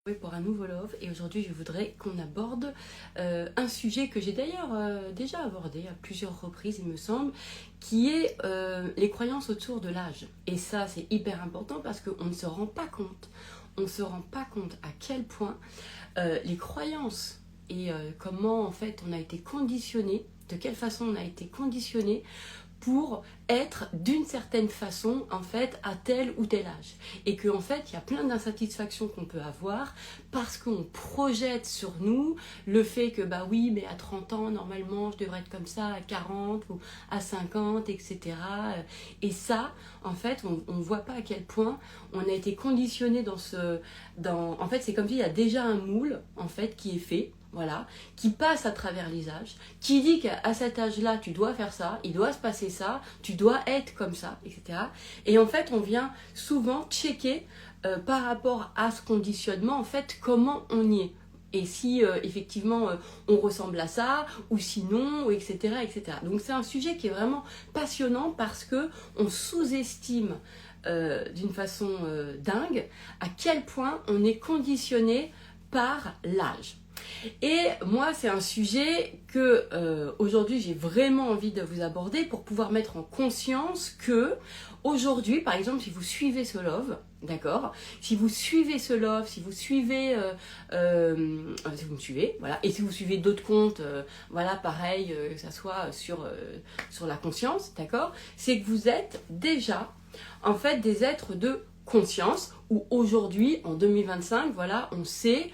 Oui, pour un nouveau Love, et aujourd'hui je voudrais qu'on aborde un sujet que j'ai d'ailleurs déjà abordé à plusieurs reprises il me semble, qui est les croyances autour de l'âge. Et ça c'est hyper important parce qu'on ne se rend pas compte, on ne se rend pas compte à quel point les croyances et comment en fait on a été conditionné, de quelle façon on a été conditionné pour être d'une certaine façon en fait à tel ou tel âge, et qu'en fait il y a plein d'insatisfactions qu'on peut avoir parce qu'on projette sur nous le fait que bah oui mais à 30 ans normalement je devrais être comme ça, à 40 ou à 50, etc. Et ça en fait on voit pas à quel point on a été conditionné en fait c'est comme s'il y a déjà un moule en fait qui est fait, voilà, qui passe à travers les âges, qui dit qu'à cet âge-là, tu dois faire ça, il doit se passer ça, tu dois être comme ça, etc. Et en fait, on vient souvent checker par rapport à ce conditionnement, en fait, comment on y est. Et si effectivement on ressemble à ça, ou sinon, etc., etc. Donc c'est un sujet qui est vraiment passionnant parce que on sous-estime d'une façon dingue à quel point on est conditionné par l'âge. Et moi, c'est un sujet que aujourd'hui j'ai vraiment envie de vous aborder pour pouvoir mettre en conscience que aujourd'hui, par exemple, si vous suivez ce Love, d'accord, si vous suivez ce Love, si vous suivez, si vous me suivez, voilà, et si vous suivez d'autres comptes, voilà, pareil, que ça soit sur la conscience, d'accord, c'est que vous êtes déjà, en fait, des êtres de conscience, où aujourd'hui, en 2025, voilà, on sait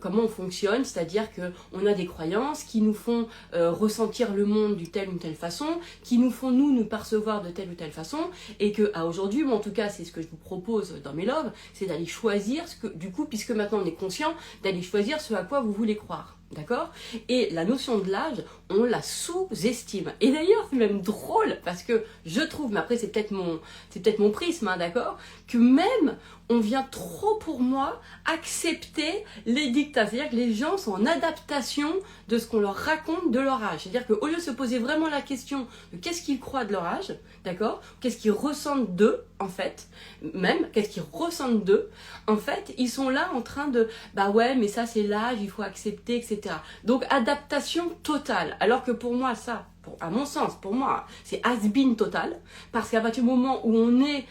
comment on fonctionne, c'est-à-dire qu'on a des croyances qui nous font ressentir le monde d'une telle ou telle façon, qui nous font nous percevoir de telle ou telle façon, et qu'à aujourd'hui, moi en tout cas c'est ce que je vous propose dans mes loves, c'est d'aller choisir, du coup puisque maintenant on est conscient, d'aller choisir ce à quoi vous voulez croire. D'accord? Et la notion de l'âge, on la sous-estime. Et d'ailleurs, c'est même drôle, parce que je trouve, mais après c'est peut-être mon prisme, hein, d'accord, que même on vient trop, pour moi, accepter les dictats. C'est-à-dire que les gens sont en adaptation de ce qu'on leur raconte de leur âge. C'est-à-dire qu'au lieu de se poser vraiment la question de qu'est-ce qu'ils croient de leur âge, d'accord, qu'est-ce qu'ils ressentent d'eux, en fait, même, qu'est-ce qu'ils ressentent d'eux, en fait, ils sont là en train de, bah ouais, mais ça c'est l'âge, il faut accepter, etc. Donc, adaptation totale. Alors que pour moi, ça, à mon sens, pour moi, c'est has-been total, parce qu'à partir du moment où on est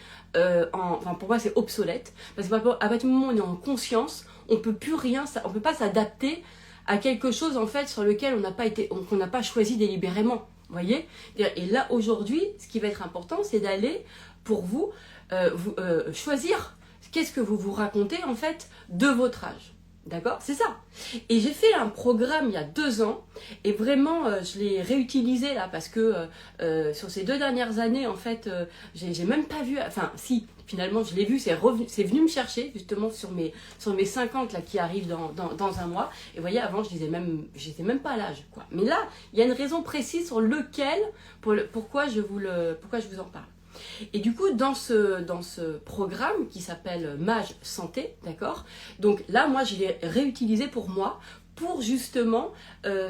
enfin pour moi c'est obsolète, parce qu'à partir du moment où on est en conscience, on peut plus rien, on peut pas s'adapter à quelque chose en fait sur lequel qu'on n'a pas choisi délibérément, voyez. Et là aujourd'hui, ce qui va être important, c'est d'aller pour vous, choisir qu'est-ce que vous vous racontez en fait de votre âge. D'accord? C'est ça. Et j'ai fait un programme il y a 2 ans et vraiment je l'ai réutilisé là parce que sur ces 2 dernières années en fait j'ai même pas vu, enfin si finalement je l'ai vu, c'est venu me chercher justement sur mes 50 là qui arrivent dans un mois. Et vous voyez, avant j'étais même pas à l'âge quoi. Mais là il y a une raison précise sur pourquoi je vous en parle. Et du coup, dans ce programme qui s'appelle Mage Santé, d'accord, donc là, moi, je l'ai réutilisé pour moi, pour justement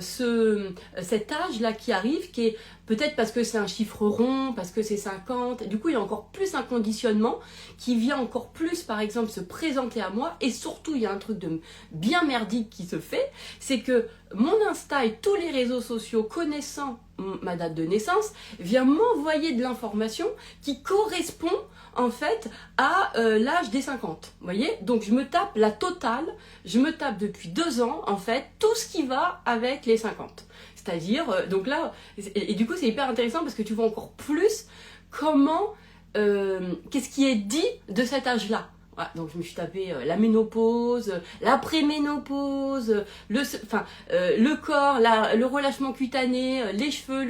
cet âge-là qui arrive, qui est peut-être parce que c'est un chiffre rond, parce que c'est 50, du coup il y a encore plus un conditionnement qui vient encore plus par exemple se présenter à moi, et surtout il y a un truc de bien merdique qui se fait, c'est que mon Insta et tous les réseaux sociaux connaissant ma date de naissance vient m'envoyer de l'information qui correspond en fait à l'âge des 50, vous voyez, donc je me tape la totale, je me tape depuis 2 ans en fait tout ce qui va avec les 50, c'est-à-dire donc là, et du coup c'est hyper intéressant parce que tu vois encore plus comment qu'est-ce qui est dit de cet âge-là. Voilà, donc je me suis tapé la ménopause, l'après-ménopause, le corps, le relâchement cutané, les cheveux,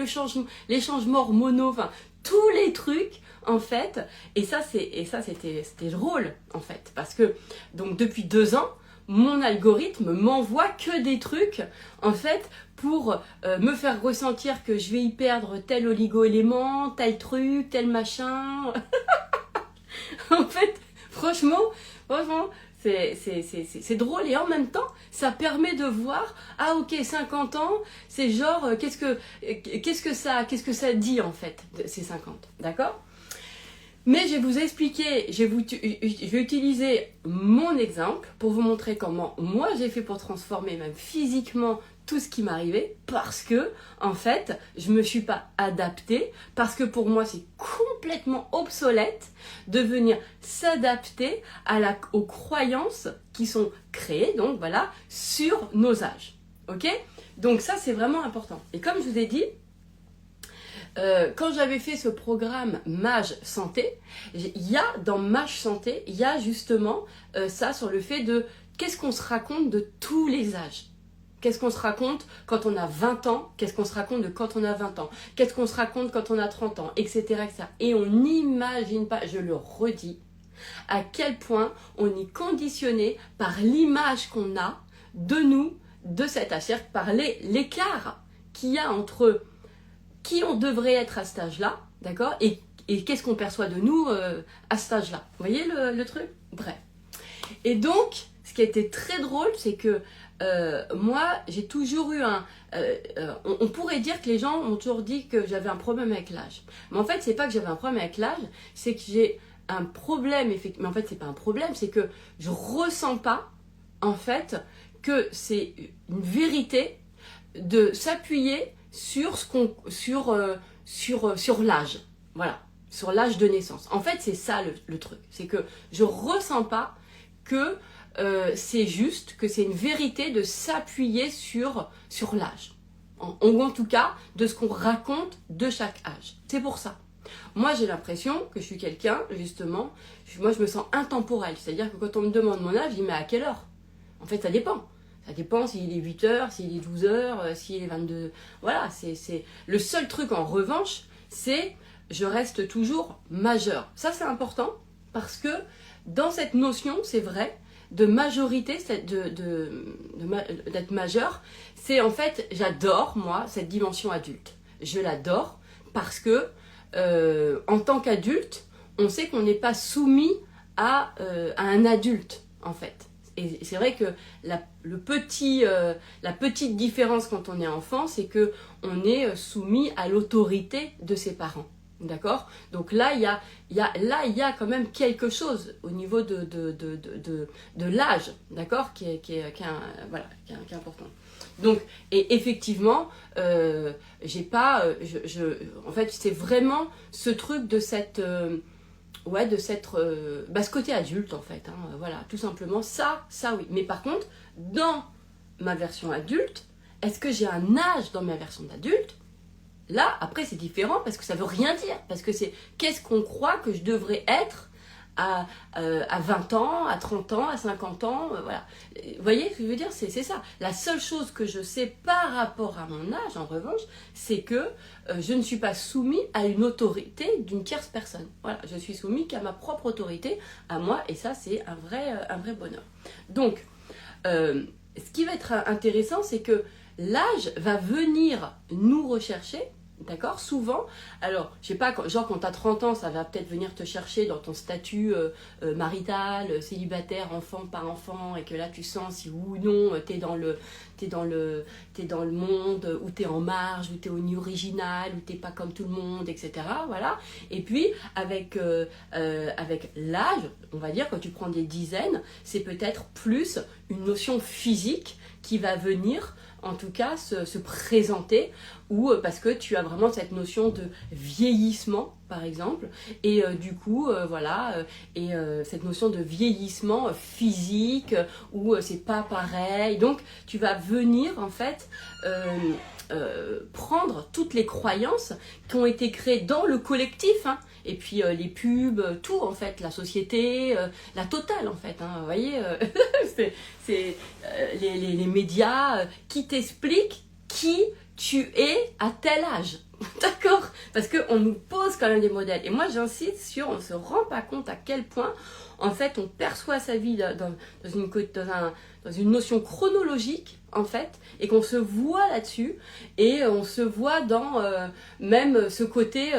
les changements hormonaux, enfin tous les trucs en fait. Et ça c'était drôle en fait, parce que donc depuis 2 ans, mon algorithme m'envoie que des trucs en fait pour me faire ressentir que je vais y perdre tel oligo-élément, tel truc, tel machin. En fait, franchement, c'est drôle, et en même temps, ça permet de voir, ah ok, 50 ans, c'est genre, qu'est-ce que ça dit en fait, ces 50, d'accord? Mais je vais vous expliquer, je vais utiliser mon exemple pour vous montrer comment moi j'ai fait pour transformer même physiquement tout ce qui m'arrivait, parce que en fait je me suis pas adaptée, parce que pour moi c'est complètement obsolète de venir s'adapter aux croyances qui sont créées, donc voilà, sur nos âges. Ok? Donc ça c'est vraiment important. Et comme je vous ai dit, quand j'avais fait ce programme Mage Santé, il y a dans Mage Santé, il y a justement ça sur le fait de qu'est-ce qu'on se raconte de tous les âges. Qu'est-ce qu'on se raconte quand on a 20 ans, qu'est-ce qu'on se raconte de quand on a 20 ans, qu'est-ce qu'on se raconte quand on a 30 ans, etc. etc. Et on n'imagine pas, je le redis, à quel point on est conditionné par l'image qu'on a de nous, de cet âge, c'est-à-dire par l'écart qu'il y a entre qui on devrait être à cet âge-là, d'accord, et qu'est-ce qu'on perçoit de nous à cet âge-là. Vous voyez le truc? Bref. Et donc, ce qui a été très drôle, c'est que moi, j'ai toujours eu on pourrait dire que les gens ont toujours dit que j'avais un problème avec l'âge. Mais en fait, c'est pas que j'avais un problème avec l'âge, c'est que j'ai un problème, effectivement. Mais en fait, c'est pas un problème, c'est que je ressens pas, en fait, que c'est une vérité de s'appuyer sur sur l'âge, voilà, sur l'âge de naissance. En fait, c'est ça le truc, c'est que je ressens pas que c'est juste, que c'est une vérité de s'appuyer sur l'âge, ou en tout cas de ce qu'on raconte de chaque âge. C'est pour ça. Moi, j'ai l'impression que je suis quelqu'un, justement, moi je me sens intemporelle, c'est-à-dire que quand on me demande mon âge, je dis mais à quelle heure? En fait, ça dépend. Ça dépend s'il est 8 heures, s'il est 12 heures, s'il est 22... Voilà, c'est... Le seul truc en revanche, c'est je reste toujours majeure. Ça, c'est important parce que dans cette notion, c'est vrai, de majorité, d'être majeur, c'est en fait, j'adore, moi, cette dimension adulte. Je l'adore parce que, en tant qu'adulte, on sait qu'on n'est pas soumis à un adulte, en fait. Et c'est vrai que la petite différence quand on est enfant, c'est que on est soumis à l'autorité de ses parents. D'accord? Donc là, il y a quand même quelque chose au niveau de l'âge, d'accord? Qui est important. Donc, et effectivement, j'ai pas, en fait, c'est vraiment ce truc de cette... ce côté adulte en fait, hein, voilà, tout simplement, ça oui. Mais par contre, dans ma version adulte, est-ce que j'ai un âge dans ma version d'adulte? Là, après, c'est différent parce que ça veut rien dire, parce que c'est qu'est-ce qu'on croit que je devrais être à 20 ans, à 30 ans, à 50 ans, voilà. Vous voyez ce que je veux dire? C'est ça. La seule chose que je sais par rapport à mon âge, en revanche, c'est que je ne suis pas soumis à une autorité d'une tierce personne. Voilà, je suis soumis qu'à ma propre autorité, à moi, et ça, c'est un vrai bonheur. Donc, ce qui va être intéressant, c'est que l'âge va venir nous rechercher. D'accord? Souvent, alors, je sais pas, genre quand tu as 30 ans, ça va peut-être venir te chercher dans ton statut marital, célibataire, enfant par enfant, et que là tu sens si oui ou non t'es dans le monde, ou t'es en marge, ou t'es au nid original, ou t'es pas comme tout le monde, etc. Voilà. Et puis, avec l'âge, on va dire, quand tu prends des dizaines, c'est peut-être plus une notion physique qui va venir en tout cas se présenter, ou parce que tu as vraiment cette notion de vieillissement par exemple, et du coup cette notion de vieillissement physique où c'est pas pareil, donc tu vas venir en fait prendre toutes les croyances qui ont été créées dans le collectif, hein, et puis les pubs, tout en fait, la société, la totale en fait, hein, vous voyez, c'est les médias qui t'expliquent qui tu es à tel âge, d'accord? Parce qu'on nous pose quand même des modèles, et moi j'insiste sur, on ne se rend pas compte à quel point en fait on perçoit sa vie dans une notion chronologique en fait, et qu'on se voit là-dessus, et on se voit dans même ce côté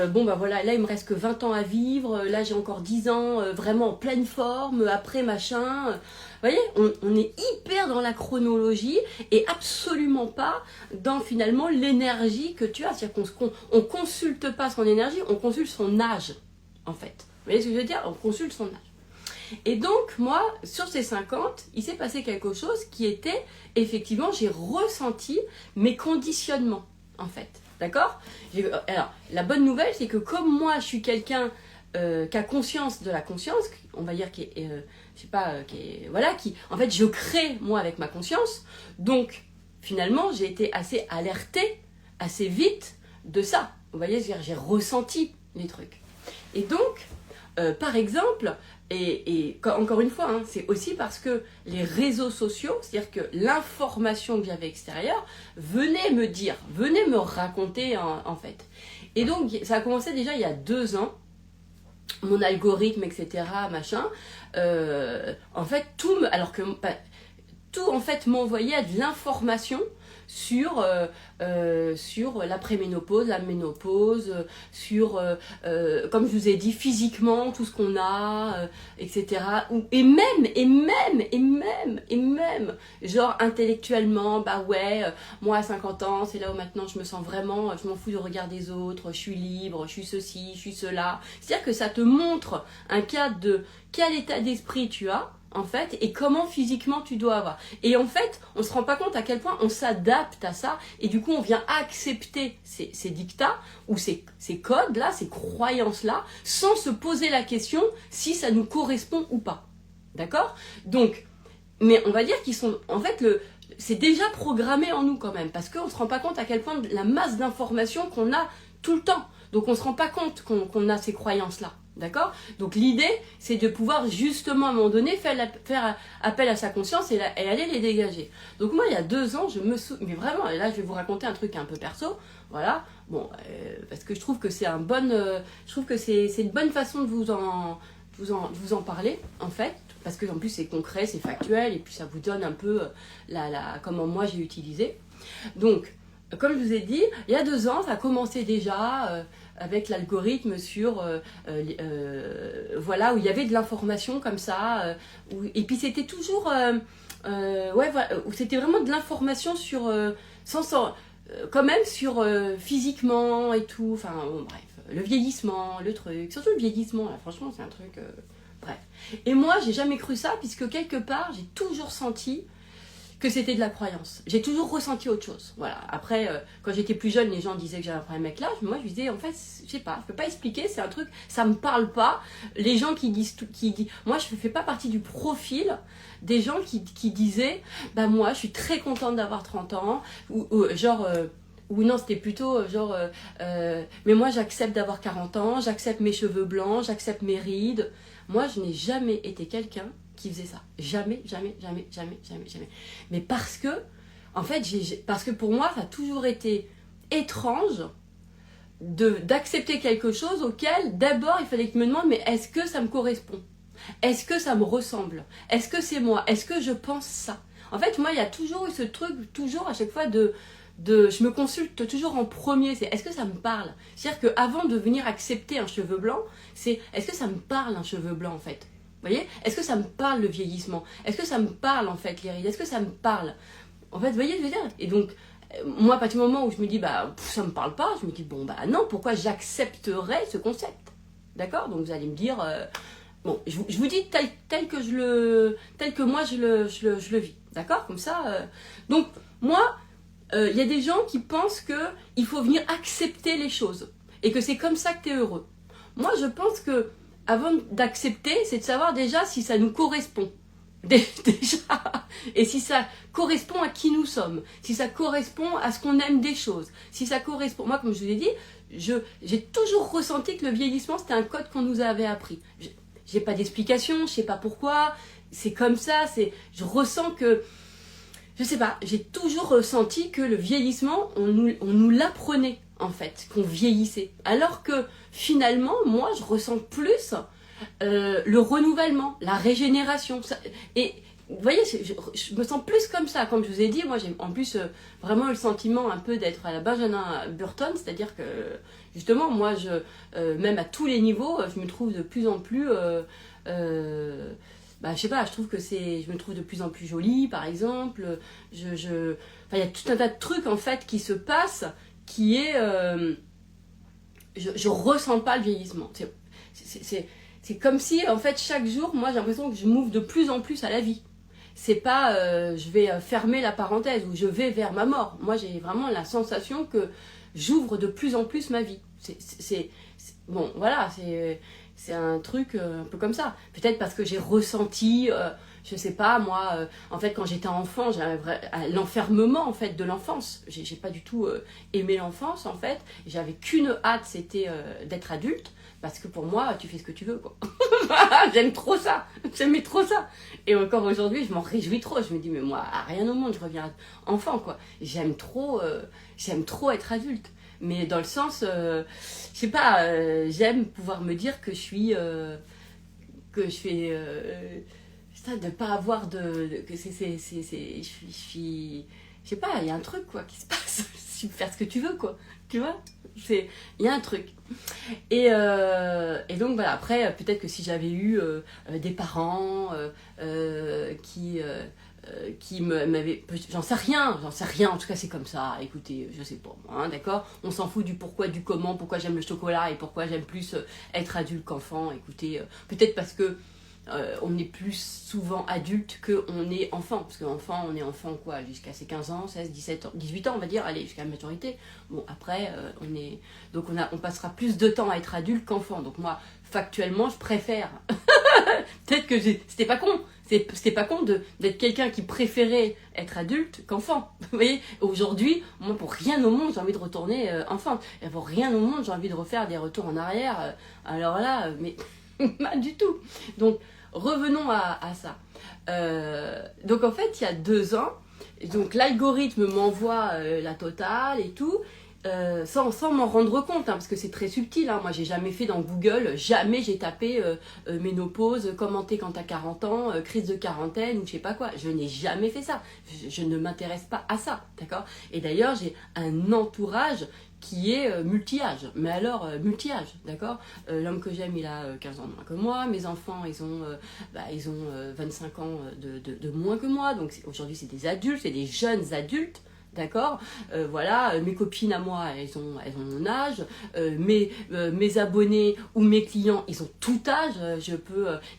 bon bah voilà, là il me reste que 20 ans à vivre, là j'ai encore 10 ans vraiment en pleine forme, après machin, vous voyez, on est hyper dans la chronologie et absolument pas dans finalement l'énergie que tu as, c'est-à-dire qu'on consulte pas son énergie, on consulte son âge. en fait. Vous voyez ce que je veux dire? On consulte son âge. Et donc, moi, sur ces 50, il s'est passé quelque chose qui était, effectivement, j'ai ressenti mes conditionnements, en fait. D'accord? Alors, la bonne nouvelle, c'est que comme moi, je suis quelqu'un qui a conscience de la conscience, on va dire qui est, je sais pas, en fait, je crée, moi, avec ma conscience. Donc, finalement, j'ai été assez alertée, assez vite, de ça. Vous voyez, j'ai ressenti les trucs. Et donc, par exemple, encore une fois, hein, c'est aussi parce que les réseaux sociaux, c'est-à-dire que l'information que j'avais extérieure, venait me dire, venait me raconter en fait. Et donc, ça a commencé déjà il y a 2 ans, mon algorithme, etc., machin, en fait, tout en fait m'envoyait de l'information sur la préménopause, la ménopause, sur, comme je vous ai dit, physiquement, tout ce qu'on a, etc. Et même, genre intellectuellement, bah ouais, moi à 50 ans, c'est là où maintenant je me sens vraiment, je m'en fous du regard des autres, je suis libre, je suis ceci, je suis cela. C'est-à-dire que ça te montre un cadre de quel état d'esprit tu as, en fait, et comment physiquement tu dois avoir. Et en fait, on se rend pas compte à quel point on s'adapte à ça, et du coup, on vient accepter ces dictats, ou ces codes-là, ces croyances-là, sans se poser la question si ça nous correspond ou pas. D'accord? Donc, mais on va dire qu'ils sont, en fait, c'est déjà programmé en nous quand même, parce qu'on se rend pas compte à quel point la masse d'informations qu'on a tout le temps. Donc, on se rend pas compte qu'on a ces croyances-là. D'accord? Donc l'idée, c'est de pouvoir justement à un moment donné faire appel à sa conscience et aller les dégager. Donc moi, il y a 2 ans, mais vraiment, et là je vais vous raconter un truc un peu perso, voilà, bon, parce que je trouve que c'est une bonne façon de vous en parler, en fait, parce que en plus c'est concret, c'est factuel, et puis ça vous donne un peu comment moi j'ai utilisé. Donc, comme je vous ai dit, il y a 2 ans, ça a commencé déjà avec l'algorithme sur, voilà, où il y a de l'information comme ça, et puis c'était toujours, où c'était vraiment de l'information sur, quand même sur physiquement et tout, enfin bon, bref, le vieillissement, le truc, surtout le vieillissement, là, franchement c'est un truc, bref. Et moi j'ai jamais cru ça, puisque quelque part j'ai toujours senti que c'était de la croyance. J'ai toujours ressenti autre chose. Voilà. Après, quand j'étais plus jeune, les gens disaient que j'avais un problème avec l'âge. Moi, je disais, en fait, je sais pas, je peux pas expliquer, c'est un truc, ça me parle pas. Les gens qui disent, moi, je fais pas partie du profil des gens qui disaient, bah moi, je suis très contente d'avoir 30 ans, ou genre... ou non, c'était plutôt genre, mais moi j'accepte d'avoir 40 ans, j'accepte mes cheveux blancs, j'accepte mes rides. Moi, je n'ai jamais été quelqu'un qui faisait ça. Jamais. Mais parce que, en fait, parce que pour moi, ça a toujours été étrange d'accepter quelque chose auquel, d'abord, il fallait que je me demande, mais est-ce que ça me correspond? Est-ce que ça me ressemble? Est-ce que c'est moi? Est-ce que je pense ça? En fait, moi, il y a toujours eu ce truc, toujours à chaque fois je me consulte toujours en premier, c'est est-ce que ça me parle? C'est-à-dire qu'avant de venir accepter un cheveu blanc, c'est est-ce que ça me parle un cheveu blanc en fait? Vous voyez? Est-ce que ça me parle le vieillissement? Est-ce que ça me parle en fait les rides? Est-ce que ça me parle? En fait, vous voyez, je veux dire. Et donc, moi, à partir du moment où je me dis, bah, ça me parle pas, je me dis, bon, bah non, pourquoi j'accepterais ce concept? D'accord? Donc, vous allez me dire, bon, je vous dis tel que moi je le vis. D'accord? Comme ça. Donc, moi, il y a des gens qui pensent qu'il faut venir accepter les choses et que c'est comme ça que tu es heureux. Moi, je pense que avant d'accepter, c'est de savoir déjà si ça nous correspond. Déjà. Et si ça correspond à qui nous sommes. Si ça correspond à ce qu'on aime des choses. Si ça correspond... Moi, comme je vous l'ai dit, j'ai toujours ressenti que le vieillissement, c'était un code qu'on nous avait appris. J'ai pas d'explication, je sais pas pourquoi. C'est comme ça, je ressens que... Je sais pas, j'ai toujours ressenti que le vieillissement, on nous l'apprenait, en fait, qu'on vieillissait. Alors que, finalement, moi, je ressens plus le renouvellement, la régénération. Et, vous voyez, je me sens plus comme ça. Comme je vous ai dit, moi, j'ai en plus vraiment le sentiment un peu d'être à la Benjamin Burton, c'est-à-dire que, justement, moi, même à tous les niveaux, je me trouve de plus en plus... je sais pas, je trouve que je me trouve de plus en plus jolie, par exemple. Enfin, il y a tout un tas de trucs, en fait, qui se passent, qui est... je ressens pas le vieillissement. c'est comme si, en fait, chaque jour, moi, j'ai l'impression que je m'ouvre de plus en plus à la vie. C'est pas je vais fermer la parenthèse ou je vais vers ma mort. Moi, j'ai vraiment la sensation que j'ouvre de plus en plus ma vie. Bon, voilà, c'est un truc un peu comme ça. Peut-être parce que j'ai ressenti, je sais pas, moi, en fait, quand j'étais enfant, j'avais l'enfermement, en fait, de l'enfance. J'ai pas du tout aimé l'enfance, en fait. J'avais qu'une hâte, c'était d'être adulte. Parce que pour moi, tu fais ce que tu veux, quoi. J'aime trop ça. J'aimais trop ça. Et encore aujourd'hui, je m'en réjouis trop. Je me dis, mais moi, à rien au monde, je reviens enfant, quoi. J'aime trop être adulte. Mais dans le sens, je sais pas, j'aime pouvoir me dire que que je fais, putain, de pas avoir que je suis, je sais pas, il y a un truc, quoi, qui se passe. Tu peux faire ce que tu veux, quoi. Tu vois? Il y a un truc. Et donc voilà, après, peut-être que si j'avais eu des parents qui m'avaient... J'en sais rien, en tout cas c'est comme ça, écoutez, je sais pas moi, hein, d'accord? On s'en fout du pourquoi, du comment, pourquoi j'aime le chocolat et pourquoi j'aime plus être adulte qu'enfant, écoutez, peut-être parce que on est plus souvent adulte qu'on est enfant. Parce qu'enfant, on est enfant quoi, jusqu'à ses 15 ans, 16, 17 ans, 18 ans on va dire, allez, jusqu'à la maturité. Bon, après, on passera plus de temps à être adulte qu'enfant. Donc moi, factuellement, je préfère. Peut-être que c'était pas con. C'était pas con d'être quelqu'un qui préférait être adulte qu'enfant. Vous voyez, aujourd'hui, moi, pour rien au monde, j'ai envie de retourner enfant. Et pour rien au monde, j'ai envie de refaire des retours en arrière. Alors là, mais pas du tout. Donc, revenons à ça. Donc en fait, il y a 2 ans, donc l'algorithme m'envoie la totale et tout, sans m'en rendre compte, hein, parce que c'est très subtil. Hein. Moi, j'ai jamais fait dans Google, jamais j'ai tapé ménopause, commenter quand t'as 40 ans, crise de quarantaine ou je sais pas quoi. Je n'ai jamais fait ça. Je ne m'intéresse pas à ça, d'accord? Et d'ailleurs, j'ai un entourage qui est multi-âge, mais alors multi-âge, d'accord? L'homme que j'aime, il a 15 ans de moins que moi, mes enfants, ils ont 25 ans de moins que moi, donc aujourd'hui c'est des adultes, c'est des jeunes adultes, d'accord? Voilà, mes copines à moi, elles ont mon âge, mes abonnés ou mes clients, ils ont tout âge, il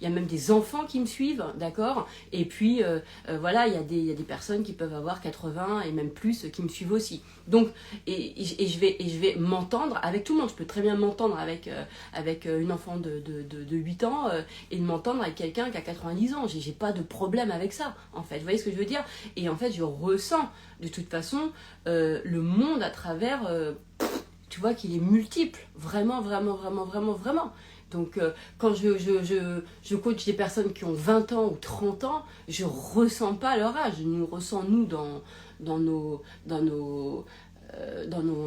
y a même des enfants qui me suivent, d'accord? Et puis, voilà, il y a des personnes qui peuvent avoir 80 et même plus qui me suivent aussi. Donc, et je vais m'entendre avec tout le monde. Je peux très bien m'entendre avec une enfant de 8 ans et de m'entendre avec quelqu'un qui a 90 ans. J'ai pas de problème avec ça, en fait. Vous voyez ce que je veux dire? Et en fait, je ressens de toute façon le monde à travers, tu vois, qu'il est multiple. Vraiment, vraiment, vraiment, vraiment, vraiment. Donc, quand je coach des personnes qui ont 20 ans ou 30 ans, je ressens pas leur âge. Nous ressens, nous, on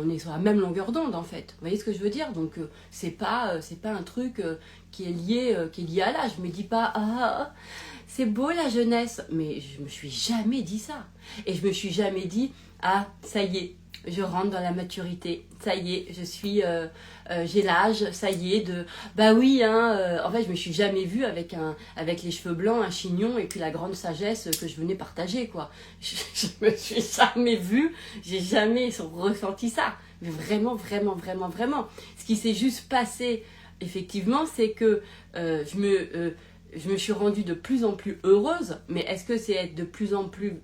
est sur la même longueur d'onde en fait. Vous voyez ce que je veux dire? Donc c'est pas un truc qui est lié à l'âge. Je me dis pas c'est beau la jeunesse, mais je me suis jamais dit ça. Et je me suis jamais dit ça y est, je rentre dans la maturité, ça y est, j'ai l'âge, ça y est, bah oui, hein, en fait, je me suis jamais vue avec les cheveux blancs, un chignon et puis la grande sagesse que je venais partager, quoi. Je me suis jamais vue, j'ai jamais ressenti ça. Mais vraiment, vraiment, vraiment, vraiment. Ce qui s'est juste passé, effectivement, c'est que je me suis rendue de plus en plus heureuse, mais est-ce que c'est être de plus en plus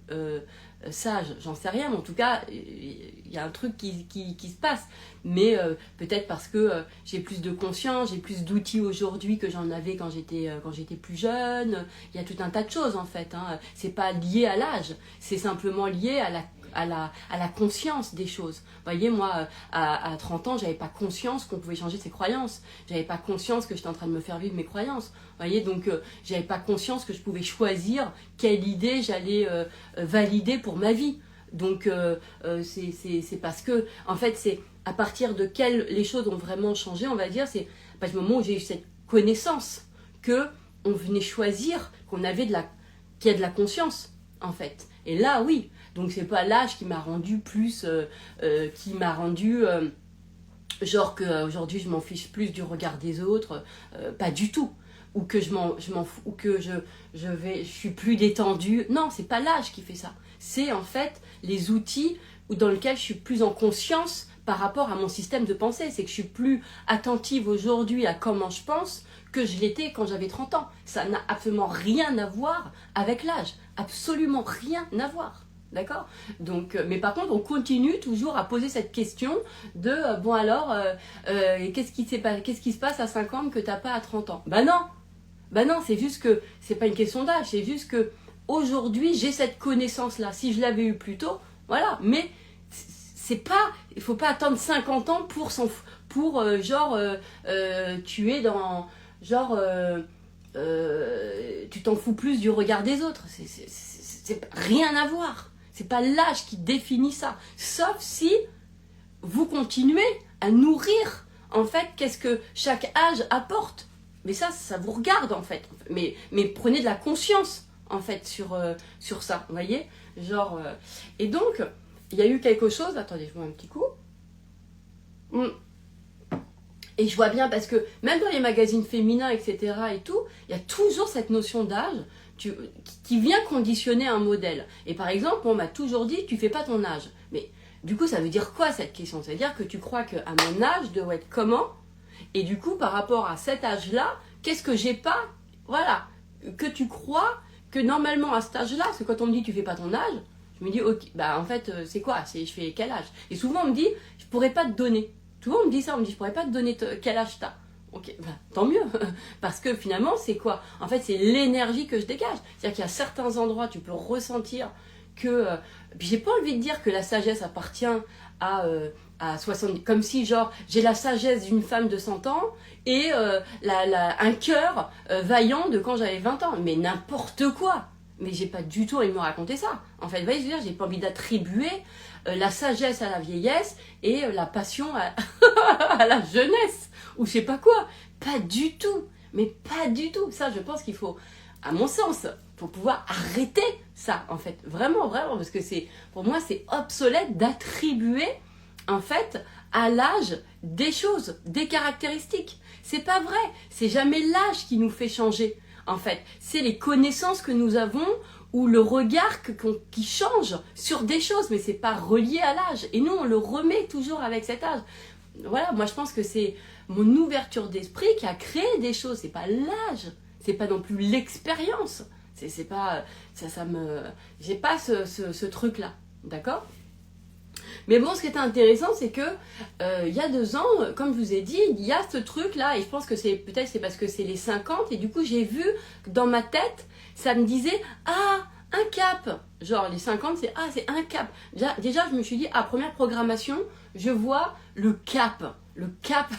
sage? J'en sais rien, mais en tout cas, il y a un truc qui se passe. Mais peut-être parce que j'ai plus de conscience, j'ai plus d'outils aujourd'hui que j'en avais quand j'étais plus jeune. Il y a tout un tas de choses en fait. Hein. C'est pas lié à l'âge, c'est simplement lié à la conscience des choses. Vous voyez, moi, à 30 ans, j'avais pas conscience qu'on pouvait changer ses croyances. J'avais pas conscience que j'étais en train de me faire vivre mes croyances. Vous voyez, donc j'avais pas conscience que je pouvais choisir quelle idée j'allais valider pour ma vie. Donc c'est parce que, en fait, c'est à partir de les choses ont vraiment changé, on va dire, c'est à partir du moment où j'ai eu cette connaissance que on venait choisir, qu'il y a de la conscience, en fait. Et là, oui. Donc c'est pas l'âge qui m'a rendu plus, genre qu'aujourd'hui je m'en fiche plus du regard des autres, pas du tout. Ou que je m'en fous, ou que je suis plus détendue. Non, c'est pas l'âge qui fait ça. C'est en fait les outils dans lesquels je suis plus en conscience par rapport à mon système de pensée. C'est que je suis plus attentive aujourd'hui à comment je pense que je l'étais quand j'avais 30 ans. Ça n'a absolument rien à voir avec l'âge. Absolument rien à voir. D'accord? Donc, mais par contre, on continue toujours à poser cette question de bon alors, qu'est-ce qui se passe à 50 que t'as pas à 30 ans? Bah non, c'est juste que c'est pas une question d'âge, c'est juste que aujourd'hui j'ai cette connaissance-là. Si je l'avais eu plus tôt, voilà. Mais c'est pas, il faut pas attendre 50 ans pour tu es dans genre tu t'en fous plus du regard des autres. C'est rien à voir. C'est pas l'âge qui définit ça. Sauf si vous continuez à nourrir, en fait, qu'est-ce que chaque âge apporte. Mais ça vous regarde, en fait. Mais prenez de la conscience, en fait, sur ça. Vous voyez? Genre, et donc, il y a eu quelque chose... Attendez, je vois un petit coup. Et je vois bien, parce que même dans les magazines féminins, etc. et tout, il y a toujours cette notion d'âge qui vient conditionner un modèle. Et par exemple, on m'a toujours dit, tu fais pas ton âge. Mais du coup, ça veut dire quoi cette question? Ça veut dire que tu crois qu'à mon âge, je dois être comment? Et du coup, par rapport à cet âge-là, qu'est-ce que j'ai pas? Voilà. Que tu crois que normalement, à cet âge-là, parce que quand on me dit, tu fais pas ton âge, je me dis, ok, bah en fait, c'est quoi? Je fais quel âge? Et souvent, on me dit, je pourrais pas te donner. Souvent, on me dit ça, on me dit, je pourrais pas te donner quel âge t'as. Ok, ben, tant mieux, parce que finalement, c'est quoi? En fait, c'est l'énergie que je dégage. C'est-à-dire qu'il y a certains endroits, tu peux ressentir que... puis j'ai pas envie de dire que la sagesse appartient à 70... Comme si, genre, j'ai la sagesse d'une femme de 100 ans et un cœur vaillant de quand j'avais 20 ans. Mais n'importe quoi. Mais j'ai pas du tout envie de me raconter ça. En fait, vous voyez, je veux dire, j'ai pas envie d'attribuer la sagesse à la vieillesse et la passion à la jeunesse. Ou je sais pas quoi. Pas du tout. Mais pas du tout. Ça, je pense qu'il faut, à mon sens, faut pouvoir arrêter ça, en fait. Vraiment, vraiment. Parce que pour moi, c'est obsolète d'attribuer, en fait, à l'âge des choses, des caractéristiques. C'est pas vrai. C'est jamais l'âge qui nous fait changer, en fait. C'est les connaissances que nous avons ou le regard qui change sur des choses. Mais c'est pas relié à l'âge. Et nous, on le remet toujours avec cet âge. Voilà, moi, je pense que c'est mon ouverture d'esprit qui a créé des choses. C'est pas l'âge, c'est pas non plus l'expérience. C'est pas j'ai pas ce truc là, d'accord? Mais bon, ce qui était intéressant, c'est que il y a 2 ans, comme je vous ai dit, il y a ce truc là, et je pense que peut-être c'est parce que c'est les 50, et du coup j'ai vu que dans ma tête, ça me disait un cap. Genre les 50, c'est un cap. Déjà, je me suis dit, première programmation, je vois le cap. Le cap,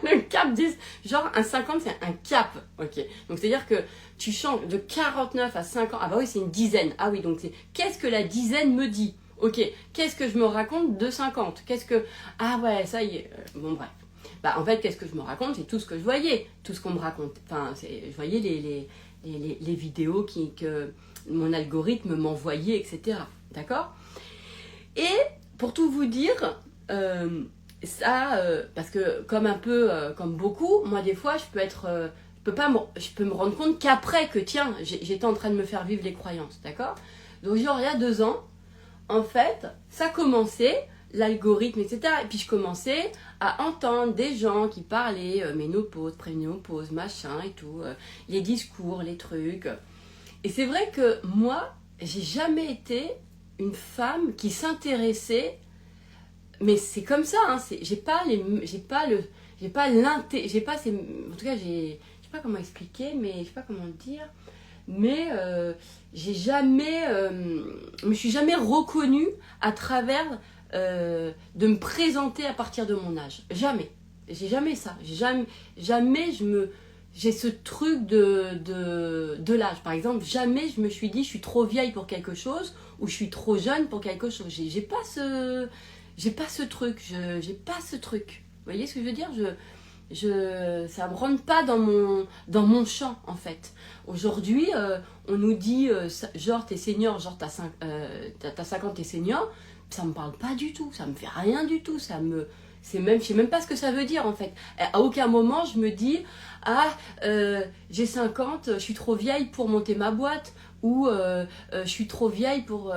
le cap 10, genre un 50 c'est un cap, ok. Donc c'est-à-dire que tu changes de 49 à 50, ah bah oui c'est une dizaine, ah oui donc c'est, qu'est-ce que la dizaine me dit? Ok, qu'est-ce que je me raconte de 50? Ah ouais, ça y est, bon bref. Bah en fait qu'est-ce que je me raconte? C'est tout ce que je voyais, tout ce qu'on me raconte, enfin je voyais les vidéos que mon algorithme m'envoyait, etc. D'accord? Et pour tout vous dire, parce que comme beaucoup, moi des fois je peux me rendre compte qu'après que tiens, j'étais en train de me faire vivre les croyances, d'accord? Donc genre il y a 2 ans, en fait, ça commençait, l'algorithme, etc. Et puis je commençais à entendre des gens qui parlaient ménopause, préménopause, machin et tout, les discours, les trucs. Et c'est vrai que moi, j'ai jamais été une femme qui s'intéressait. Mais c'est comme ça, hein, en tout cas, je sais pas comment expliquer, mais je sais pas comment le dire, mais je me suis jamais reconnue à travers de me présenter à partir de mon âge. Jamais. J'ai jamais ça. Jamais j'ai ce truc de l'âge. Par exemple, jamais je me suis dit je suis trop vieille pour quelque chose ou je suis trop jeune pour quelque chose. J'ai pas ce truc, j'ai pas ce truc. Vous voyez ce que je veux dire? Ça me rentre pas dans mon champ, en fait. Aujourd'hui, on nous dit, genre, t'es senior, genre, t'as 50, t'es senior. Ça me parle pas du tout, ça me fait rien du tout. Je sais même pas ce que ça veut dire, en fait. À aucun moment, je me dis, j'ai 50, je suis trop vieille pour monter ma boîte. Ou je suis trop vieille pour...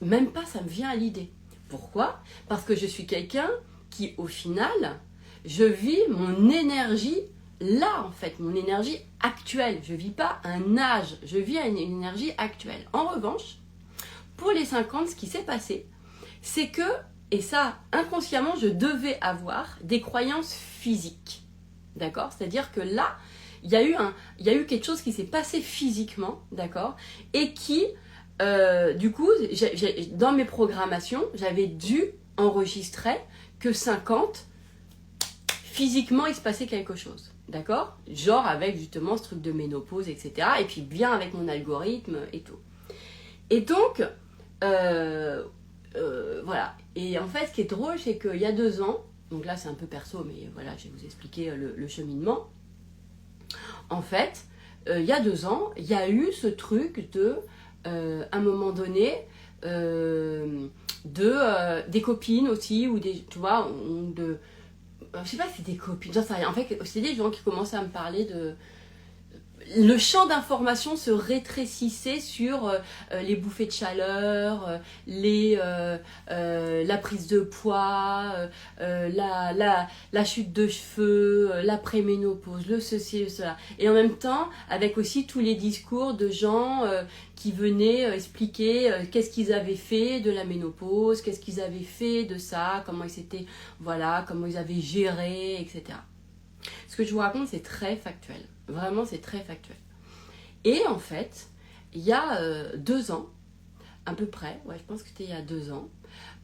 même pas, ça me vient à l'idée. Pourquoi? Parce que je suis quelqu'un qui, au final, je vis mon énergie là, en fait, mon énergie actuelle. Je ne vis pas un âge, je vis une énergie actuelle. En revanche, pour les 50, ce qui s'est passé, c'est que, et ça, inconsciemment, je devais avoir des croyances physiques. D'accord? C'est-à-dire que là, il y a eu quelque chose qui s'est passé physiquement, d'accord? Et qui, du coup, dans mes programmations, j'avais dû enregistrer que 50, physiquement, il se passait quelque chose. D'accord? Genre avec justement ce truc de ménopause, etc. Et puis bien avec mon algorithme et tout. Et donc, voilà. Et en fait, ce qui est drôle, c'est qu'il y a 2 ans, donc là c'est un peu perso, mais voilà, je vais vous expliquer le cheminement. En fait, il y a 2 ans, il y a eu ce truc de, à un moment donné, des copines aussi, ou des, tu vois, je sais pas si c'est des copines, j'en sais rien. En fait, c'est des gens qui commençaient à me parler de... Le champ d'information se rétrécissait sur les bouffées de chaleur, la prise de poids, la chute de cheveux, l'après-ménopause, le ceci, le cela. Et en même temps, avec aussi tous les discours de gens qui venaient expliquer qu'est-ce qu'ils avaient fait de la ménopause, qu'est-ce qu'ils avaient fait de ça, comment ils s'étaient, voilà, comment ils avaient géré, etc. Ce que je vous raconte, c'est très factuel. Vraiment, c'est très factuel. Et en fait, il y a 2 ans, à peu près, ouais, je pense que c'était il y a 2 ans,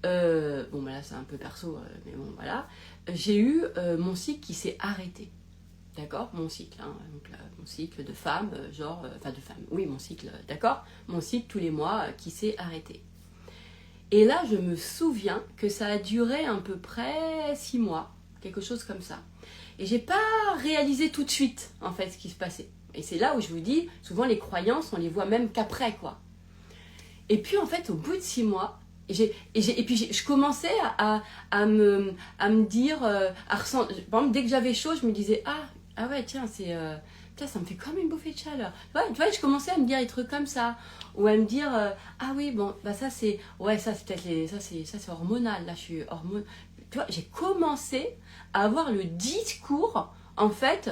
bon, bah là, c'est un peu perso, mais bon, voilà, j'ai eu mon cycle qui s'est arrêté. D'accord? Mon cycle, hein, donc, mon cycle de femme, enfin de femme, oui, mon cycle, d'accord? Mon cycle tous les mois qui s'est arrêté. Et là, je me souviens que ça a duré à peu près 6 mois, quelque chose comme ça. Et j'ai pas réalisé tout de suite, en fait, ce qui se passait. Et c'est là où je vous dis, souvent les croyances, on les voit même qu'après, quoi. Et puis, en fait, au bout de 6 mois, je commençais à me dire, par exemple, dès que j'avais chaud, je me disais, ah ouais, tiens, ça me fait comme une bouffée de chaleur. Ouais, tu vois, je commençais à me dire des trucs comme ça. Ou à me dire, ah oui, bon, bah ça c'est, ouais, ça c'est peut-être, ça c'est hormonal, là je suis hormone. Tu vois, j'ai commencé à avoir le discours, en fait,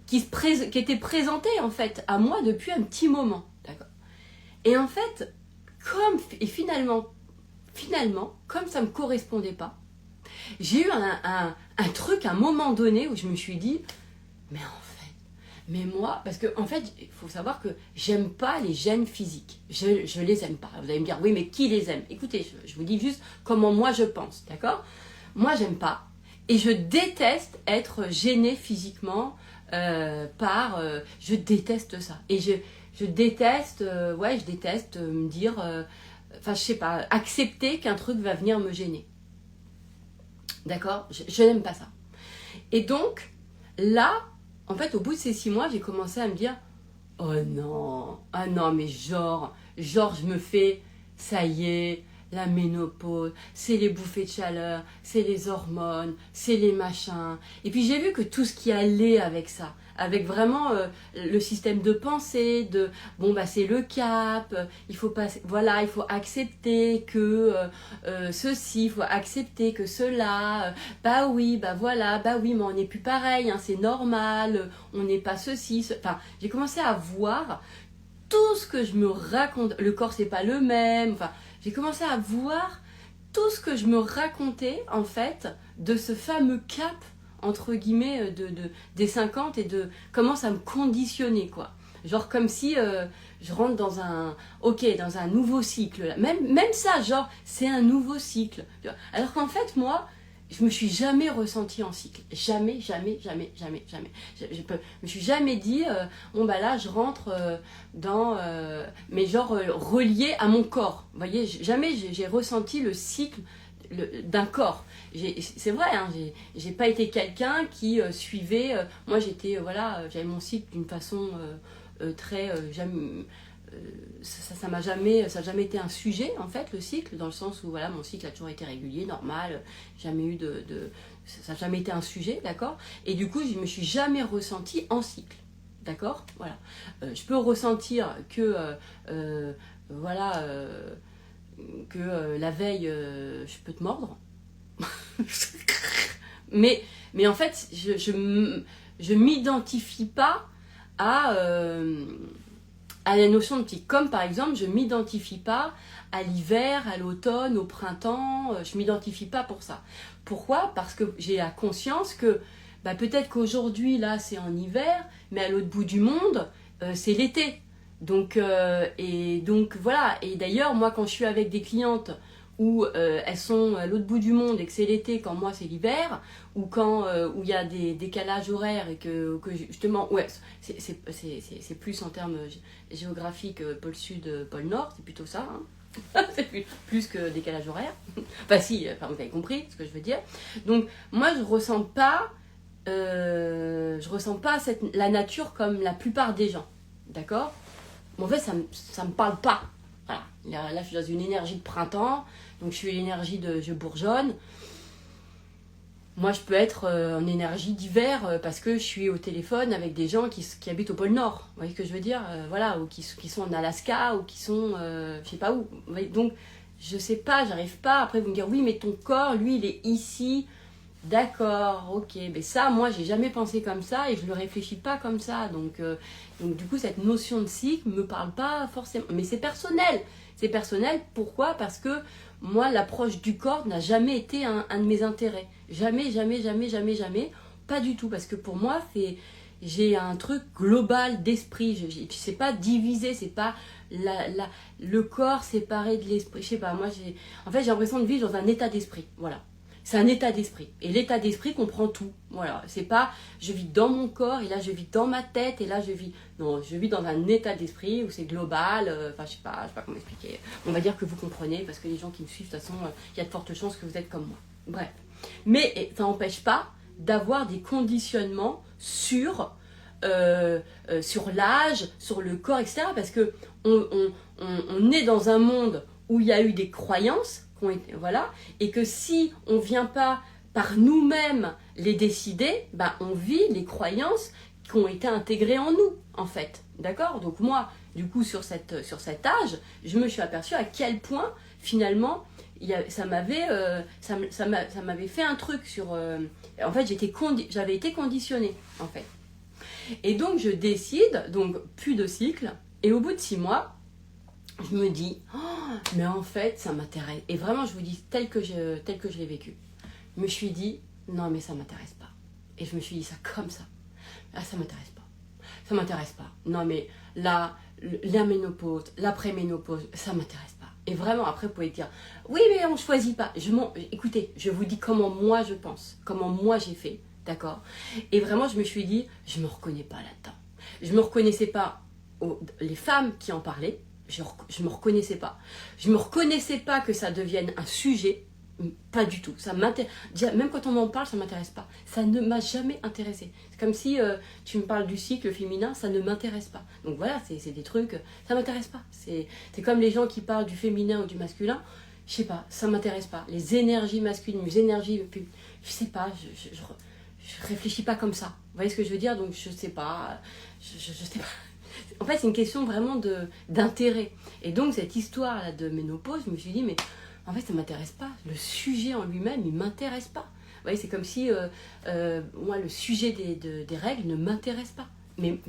qui était présenté, en fait, à moi depuis un petit moment. D'accord? Et en fait, finalement, comme ça ne me correspondait pas, j'ai eu un truc à un moment donné où je me suis dit, mais moi, parce que en fait, il faut savoir que j'aime pas les gènes physiques. Je les aime pas. Vous allez me dire, oui, mais qui les aime? Écoutez, je vous dis juste comment moi je pense, d'accord? Moi, j'aime pas. Et je déteste être gênée physiquement je déteste ça. Et je déteste, je déteste me dire, enfin, je sais pas, accepter qu'un truc va venir me gêner. D'accord? Je n'aime pas ça. Et donc, là, en fait, au bout de ces 6 mois, j'ai commencé à me dire, oh non, ah non, mais genre, je me fais, ça y est, la ménopause, c'est les bouffées de chaleur, c'est les hormones, c'est les machins. Et puis j'ai vu que tout ce qui allait avec ça, avec vraiment le système de pensée, bon bah c'est le cap, il faut pas, voilà, il faut accepter que ceci, il faut accepter que cela, bah oui, bah voilà, bah oui, mais on n'est plus pareil, hein, c'est normal, on n'est pas ceci, enfin j'ai commencé à voir tout ce que je me raconte, le corps c'est pas le même, enfin j'ai commencé à voir tout ce que je me racontais en fait de ce fameux cap entre guillemets des 50 et de comment ça me conditionnait quoi. Genre comme si je rentre dans dans un nouveau cycle. Là. Même ça, genre c'est un nouveau cycle. Alors qu'en fait moi, je me suis jamais ressentie en cycle. Jamais. Je me suis jamais dit, bon bah là je rentre mais genre relié à mon corps. Vous voyez, jamais j'ai ressenti le cycle d'un corps. C'est vrai, hein, j'ai pas été quelqu'un qui suivait. Moi j'étais, voilà, j'avais mon cycle d'une façon très. Ça n'a jamais été un sujet en fait le cycle, dans le sens où voilà mon cycle a toujours été régulier, normal, jamais eu ça n'a jamais été un sujet, d'accord, et du coup je me suis jamais ressentie en cycle, d'accord, voilà. Je peux ressentir que voilà que la veille, je peux te mordre. mais en fait, je m'identifie pas à la notion de petit. Comme par exemple, je m'identifie pas à l'hiver, à l'automne, au printemps. Je m'identifie pas pour ça. Pourquoi? Parce que j'ai la conscience que peut-être qu'aujourd'hui, là, c'est en hiver, mais à l'autre bout du monde, c'est l'été. Donc voilà. Et d'ailleurs, moi, quand je suis avec des clientes où elles sont à l'autre bout du monde et que c'est l'été quand moi c'est l'hiver, ou quand où il y a des décalages horaires et que justement, ouais, c'est plus en termes géographiques, pôle sud, pôle nord, c'est plutôt ça, hein. C'est plus que décalage horaire. Enfin si, vous avez compris ce que je veux dire. Donc moi je ressens pas la nature comme la plupart des gens, d'accord? En fait ça me parle pas. Voilà. Là je suis dans une énergie de printemps, donc je suis l'énergie de je bourgeonne. Moi je peux être en énergie d'hiver parce que je suis au téléphone avec des gens qui habitent au pôle Nord, vous voyez ce que je veux dire, voilà, ou qui sont en Alaska, ou qui sont je sais pas où. Donc je sais pas, j'arrive pas après vous me dire oui mais ton corps lui il est ici. D'accord, ok, mais ça, moi, j'ai jamais pensé comme ça et je ne le réfléchis pas comme ça. Donc, du coup, cette notion de cycle me parle pas forcément. Mais c'est personnel. C'est personnel, pourquoi? Parce que moi, l'approche du corps n'a jamais été un de mes intérêts. Jamais, jamais, jamais, jamais, jamais. Pas du tout. Parce que pour moi, j'ai un truc global d'esprit. C'est pas divisé, c'est pas le corps séparé de l'esprit. Je sais pas, moi, en fait, j'ai l'impression de vivre dans un état d'esprit. Voilà. C'est un état d'esprit. Et l'état d'esprit comprend tout. Voilà. C'est pas je vis dans mon corps et là je vis dans ma tête et là je vis. Non, je vis dans un état d'esprit où c'est global. Enfin, je sais pas comment expliquer. On va dire que vous comprenez parce que les gens qui me suivent, de toute façon, il y a de fortes chances que vous êtes comme moi. Bref. Mais ça n'empêche pas d'avoir des conditionnements sur l'âge, sur le corps, etc. Parce que on est dans un monde où il y a eu des croyances. Voilà, et que si on ne vient pas par nous-mêmes les décider, on vit les croyances qui ont été intégrées en nous, en fait. D'accord? Donc moi, du coup, sur cet âge, je me suis aperçue à quel point, finalement, ça m'avait fait un truc sur... en fait, j'avais été conditionnée, en fait. Et donc, je décide, donc plus de cycle, et au bout de 6 mois, je me dis, oh, mais en fait, ça m'intéresse. Et vraiment, je vous dis, tel que je l'ai vécu. Je me suis dit, non, mais ça m'intéresse pas. Et je me suis dit ça comme ça. Ah, ça m'intéresse pas. Ça m'intéresse pas. Non, mais là, la ménopause, l'après-ménopause, ça m'intéresse pas. Et vraiment, après, vous pouvez dire, oui, mais on choisit pas. Écoutez, je vous dis comment moi je pense, comment moi j'ai fait, d'accord? Et vraiment, je me suis dit, je me reconnais pas là-dedans. Je me reconnaissais pas les femmes qui en parlaient. Je me reconnaissais pas. Je me reconnaissais pas que ça devienne un sujet. Pas du tout. Même quand on m'en parle, ça m'intéresse pas. Ça ne m'a jamais intéressé. C'est comme si tu me parles du cycle féminin, ça ne m'intéresse pas. Donc voilà, c'est des trucs, ça m'intéresse pas. C'est comme les gens qui parlent du féminin ou du masculin. Je sais pas, ça m'intéresse pas. Les énergies masculines, les énergies, je sais pas. Je réfléchis pas comme ça. Vous voyez ce que je veux dire? Donc je sais pas. Je sais pas. En fait, c'est une question vraiment d'intérêt. Et donc, cette histoire-là de ménopause, je me suis dit, mais en fait, ça ne m'intéresse pas. Le sujet en lui-même, il ne m'intéresse pas. Vous voyez, c'est comme si, moi, le sujet des règles ne m'intéresse pas. Mais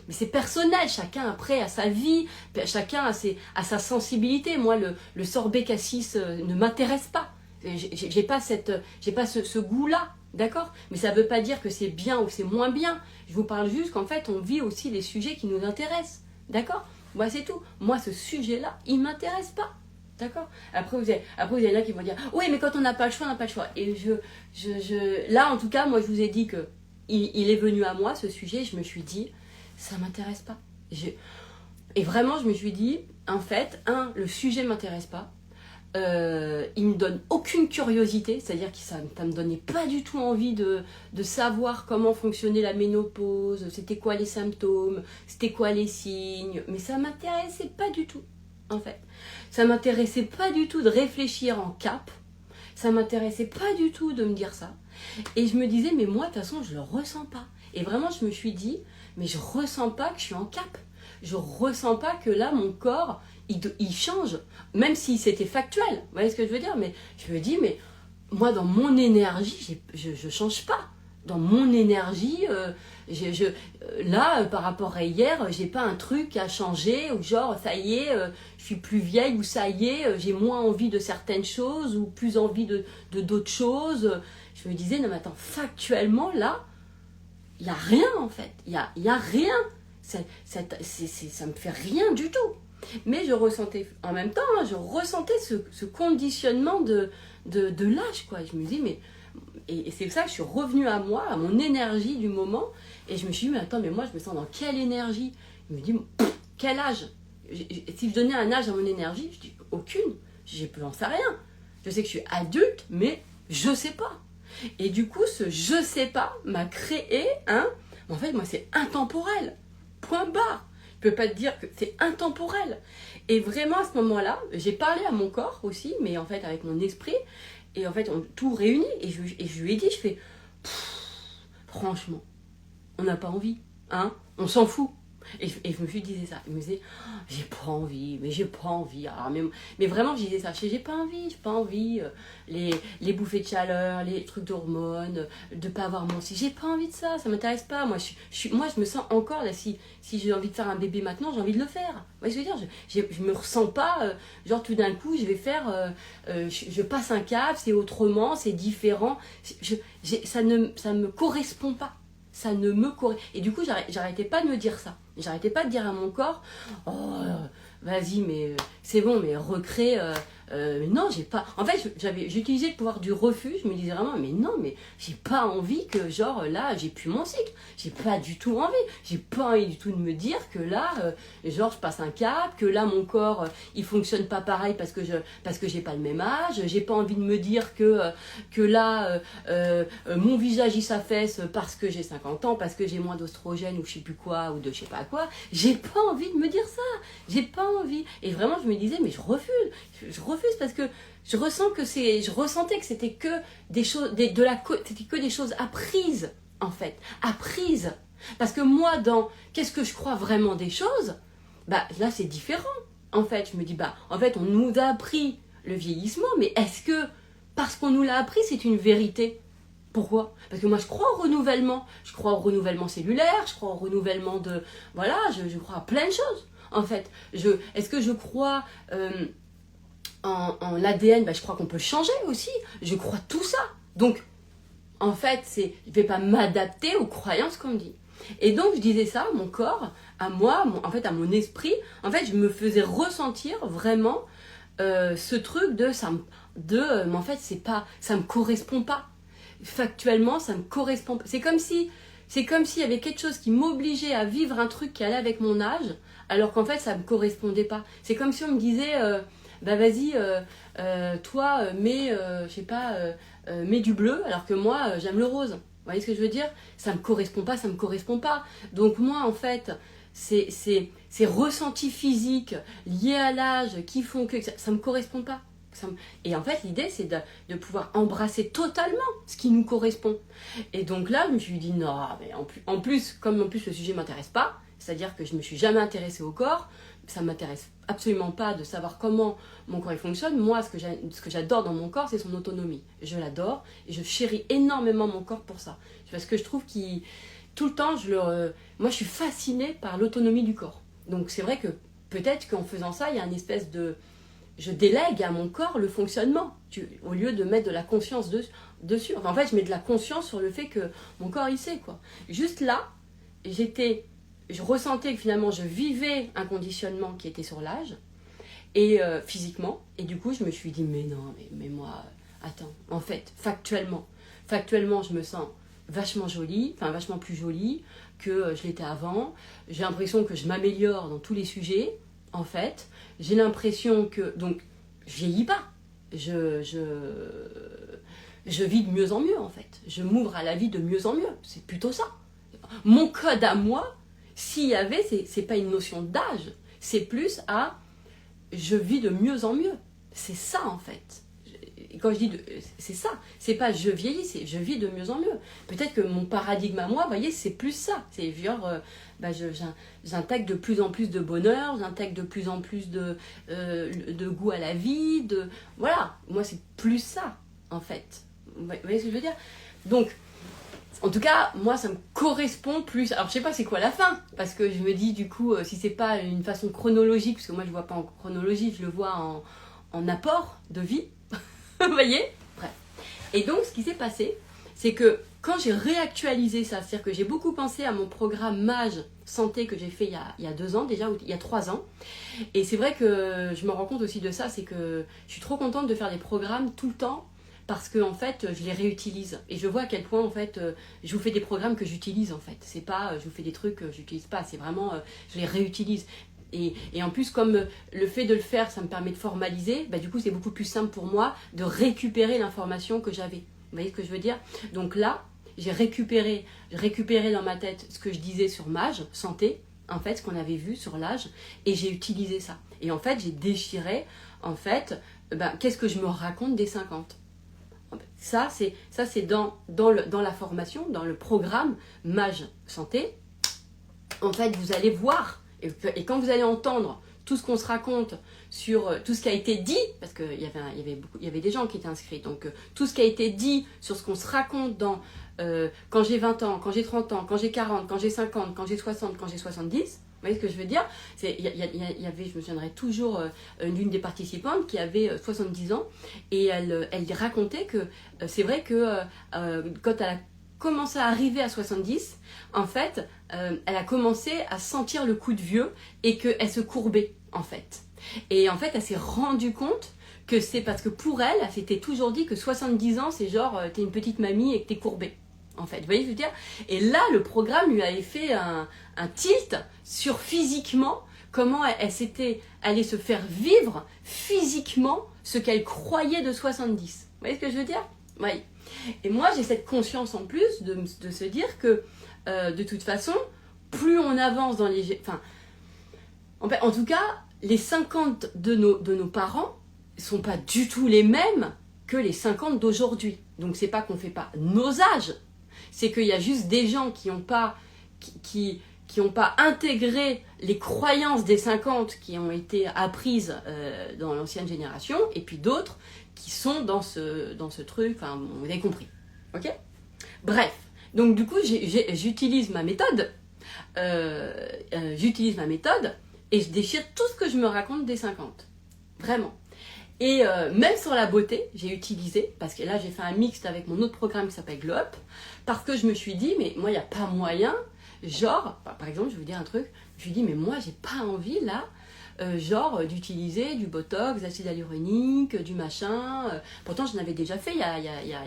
c'est personnel. Chacun, après, a sa vie. Chacun a sa sensibilité. Moi, le sorbet cassis ne m'intéresse pas. J'ai pas ce goût-là. D'accord? Mais ça ne veut pas dire que c'est bien ou c'est moins bien. Je vous parle juste qu'en fait, on vit aussi les sujets qui nous intéressent. D'accord? Moi, c'est tout. Moi, ce sujet-là, il ne m'intéresse pas. D'accord? Après, vous avez là qui vont dire, oui, mais quand on n'a pas le choix, on n'a pas le choix. Et là, en tout cas, moi, je vous ai dit que il est venu à moi, ce sujet. Je me suis dit, ça ne m'intéresse pas. Et vraiment, je me suis dit, en fait, le sujet ne m'intéresse pas. Il me donne aucune curiosité, c'est-à-dire que ça me donnait pas du tout envie de savoir comment fonctionnait la ménopause, c'était quoi les symptômes, c'était quoi les signes, mais ça m'intéressait pas du tout, en fait. Ça m'intéressait pas du tout de réfléchir en cap, ça m'intéressait pas du tout de me dire ça, et je me disais, mais moi, de toute façon, je le ressens pas. Et vraiment, je me suis dit, mais je ressens pas que je suis en cap. je ressens pas que là, mon corps, il change, même si c'était factuel. Vous voyez ce que je veux dire? Mais je me dis, mais moi, dans mon énergie, je change pas. Dans mon énergie, là, par rapport à hier, j'ai pas un truc à changer, ou genre, ça y est, je suis plus vieille, ou ça y est, j'ai moins envie de certaines choses, ou plus envie de d'autres choses. Je me disais, non mais attends, factuellement, là, il n'y a rien en fait. Il y a rien. Ça me fait rien du tout. Mais je ressentais, en même temps, je ressentais ce conditionnement de l'âge, quoi. Je me dis, mais... Et c'est ça que je suis revenue à moi, à mon énergie du moment. Et je me suis dit, mais attends, mais moi, je me sens dans quelle énergie? Je me dis, quel âge? Si je donnais un âge à mon énergie, je dis, aucune. J'en sais rien. Je sais que je suis adulte, mais je sais pas. Et du coup, ce je sais pas m'a créé en fait, moi, c'est intemporel. Point barre. Je peux pas te dire que c'est intemporel. Et vraiment, à ce moment-là, j'ai parlé à mon corps aussi, mais en fait, avec mon esprit. Et en fait, on tout réuni. Et je lui ai dit, je fais, franchement, on n'a pas envie. On s'en fout. Et je me suis dit ça. Je me disais, j'ai pas envie, mais j'ai pas envie. Alors, mais vraiment, je disais ça. J'ai pas envie. Les bouffées de chaleur, les trucs d'hormones, de pas avoir mon cycle. J'ai pas envie de ça, ça m'intéresse pas. Moi, je me sens encore, là, si j'ai envie de faire un bébé maintenant, j'ai envie de le faire. Vous voyez ce que je veux dire? Je me ressens pas, genre tout d'un coup, je vais faire, je passe un cap, c'est autrement, c'est différent. Ça ne me correspond pas. Ça ne me correspond. Et du coup, j'arrêtais pas de me dire ça. J'arrêtais pas de dire à mon corps, oh, vas-y, mais c'est bon, mais recrée. Mais non, j'ai pas. En fait, j'utilisais le pouvoir du refus. Je me disais vraiment, mais non, mais j'ai pas envie que, genre, là, j'ai plus mon cycle. J'ai pas du tout envie. J'ai pas envie du tout de me dire que là, genre, je passe un cap, que là, mon corps, il fonctionne pas pareil parce que j'ai pas le même âge. J'ai pas envie de me dire que là, mon visage, il s'affaisse parce que j'ai 50 ans, parce que j'ai moins d'oestrogène ou je sais plus quoi, ou de je sais pas quoi. J'ai pas envie de me dire ça. J'ai pas envie. Et vraiment, je me disais, mais je refuse. Je refuse parce que je ressentais que c'était que des choses, c'était que des choses apprises, en fait. Apprises. Parce que moi, dans qu'est-ce que je crois vraiment des choses, bah là, c'est différent. En fait, je me dis, bah, en fait, on nous a appris le vieillissement, mais est-ce que, parce qu'on nous l'a appris, c'est une vérité? Pourquoi? Parce que moi, je crois au renouvellement. Je crois au renouvellement cellulaire, je crois au renouvellement de... Voilà, je crois à plein de choses, en fait. Est-ce que je crois en l'ADN? Bah, je crois qu'on peut le changer aussi. Je crois tout ça. Donc, en fait, je ne vais pas m'adapter aux croyances qu'on me dit. Et donc, je disais ça à mon corps, à moi, en fait, à mon esprit. En fait, je me faisais ressentir vraiment ce truc mais en fait, ça me correspond pas. Factuellement, ça me correspond pas. C'est comme s'il y avait quelque chose qui m'obligeait à vivre un truc qui allait avec mon âge, alors qu'en fait, ça me correspondait pas. C'est comme si on me disait, bah vas-y, toi, je sais pas, mets du bleu, alors que moi, j'aime le rose. Vous voyez ce que je veux dire? Ça me correspond pas. Donc moi, en fait, c'est ces ressentis physiques liés à l'âge qui font que ça me correspond pas. Et en fait, l'idée, c'est de pouvoir embrasser totalement ce qui nous correspond. Et donc là, je me suis dit, non, mais en plus, comme le sujet ne m'intéresse pas, c'est-à-dire que je ne me suis jamais intéressée au corps, ça ne m'intéresse absolument pas de savoir comment mon corps il fonctionne. Moi, ce que j'adore dans mon corps, c'est son autonomie. Je l'adore et je chéris énormément mon corps pour ça. Parce que je trouve tout le temps, moi, je suis fascinée par l'autonomie du corps. Donc c'est vrai que peut-être qu'en faisant ça, il y a une espèce de... Je délègue à mon corps le fonctionnement, au lieu de mettre de la conscience dessus. Enfin, en fait, je mets de la conscience sur le fait que mon corps, il sait, quoi. Juste là, je ressentais que finalement, je vivais un conditionnement qui était sur l'âge, et physiquement, et du coup, je me suis dit, mais non, mais moi, attends, en fait, factuellement, je me sens vachement jolie, enfin vachement plus jolie que je l'étais avant. J'ai l'impression que je m'améliore dans tous les sujets, en fait. J'ai l'impression que, donc, je vieillis pas. Je vis de mieux en mieux, en fait. Je m'ouvre à la vie de mieux en mieux. C'est plutôt ça. Mon code à moi, s'il y avait, c'est pas une notion d'âge. C'est plus je vis de mieux en mieux. C'est ça, en fait. quand je dis, c'est ça, c'est pas je vieillis, c'est je vis de mieux en mieux. Peut-être que mon paradigme à moi, vous voyez, c'est plus ça. C'est genre, j'intègre de plus en plus de bonheur, j'intègre de plus en plus de goût à la vie, voilà, moi c'est plus ça, en fait. Vous voyez ce que je veux dire? Donc, en tout cas, moi, ça me correspond plus. Alors, je sais pas c'est quoi la fin, parce que je me dis, du coup, si c'est pas une façon chronologique, parce que moi, je vois pas en chronologie, je le vois en apport de vie. Vous voyez? Bref. Et donc, ce qui s'est passé, c'est que quand j'ai réactualisé ça, c'est-à-dire que j'ai beaucoup pensé à mon programme Mage Santé que j'ai fait il y a 2 ans déjà, ou il y a 3 ans. Et c'est vrai que je me rends compte aussi de ça, c'est que je suis trop contente de faire des programmes tout le temps, parce que en fait je les réutilise et je vois à quel point en fait je vous fais des programmes que j'utilise en fait, c'est pas je vous fais des trucs que j'utilise pas, c'est vraiment je les réutilise et en plus comme le fait de le faire ça me permet de formaliser, bah, du coup c'est beaucoup plus simple pour moi de récupérer l'information que j'avais, vous voyez ce que je veux dire? Donc là j'ai récupéré dans ma tête ce que je disais sur Mage Santé, en fait ce qu'on avait vu sur l'âge, et j'ai utilisé ça et en fait j'ai déchiré en fait qu'est-ce que je me raconte des 50. Ça, c'est dans la formation, dans le programme Mage Santé. En fait, vous allez voir, et quand vous allez entendre tout ce qu'on se raconte sur tout ce qui a été dit, parce qu'il y avait des gens qui étaient inscrits, donc tout ce qui a été dit sur ce qu'on se raconte dans quand j'ai 20 ans, quand j'ai 30 ans, quand j'ai 40, quand j'ai 50, quand j'ai 60, quand j'ai 70. Vous voyez ce que je veux dire? Il y avait, je me souviendrai toujours, d'une des participantes qui avait 70 ans et elle racontait que c'est vrai que quand elle a commencé à arriver à 70, en fait, elle a commencé à sentir le coup de vieux et qu'elle se courbait, en fait. Et en fait, elle s'est rendue compte que c'est parce que pour elle, elle s'était toujours dit que 70 ans, c'est genre, t'es une petite mamie et que t'es courbée. En fait, vous voyez ce que je veux dire? Et là, le programme lui avait fait un tilt sur physiquement, comment elle s'était allée se faire vivre physiquement ce qu'elle croyait de 70. Vous voyez ce que je veux dire? Oui. Et moi, j'ai cette conscience en plus de se dire que, de toute façon, plus on avance dans les... Enfin, en tout cas, les 50 de nos parents ne sont pas du tout les mêmes que les 50 d'aujourd'hui. Donc, c'est pas qu'on ne fait pas nos âges, c'est qu'il y a juste des gens qui n'ont pas intégré les croyances des 50 qui ont été apprises dans l'ancienne génération, et puis d'autres qui sont dans ce truc, enfin, vous avez compris. Ok? Bref, donc du coup, j'utilise ma méthode, et je déchire tout ce que je me raconte des 50. Vraiment. Et même sur la beauté, j'ai utilisé, parce que là j'ai fait un mixte avec mon autre programme qui s'appelle Glow Up, parce que je me suis dit, mais moi il n'y a pas moyen, genre, par exemple je vais vous dire un truc, je me suis dit, mais moi j'ai pas envie là, d'utiliser du botox, d'acide hyaluronique, du machin, pourtant j'en avais déjà fait il y a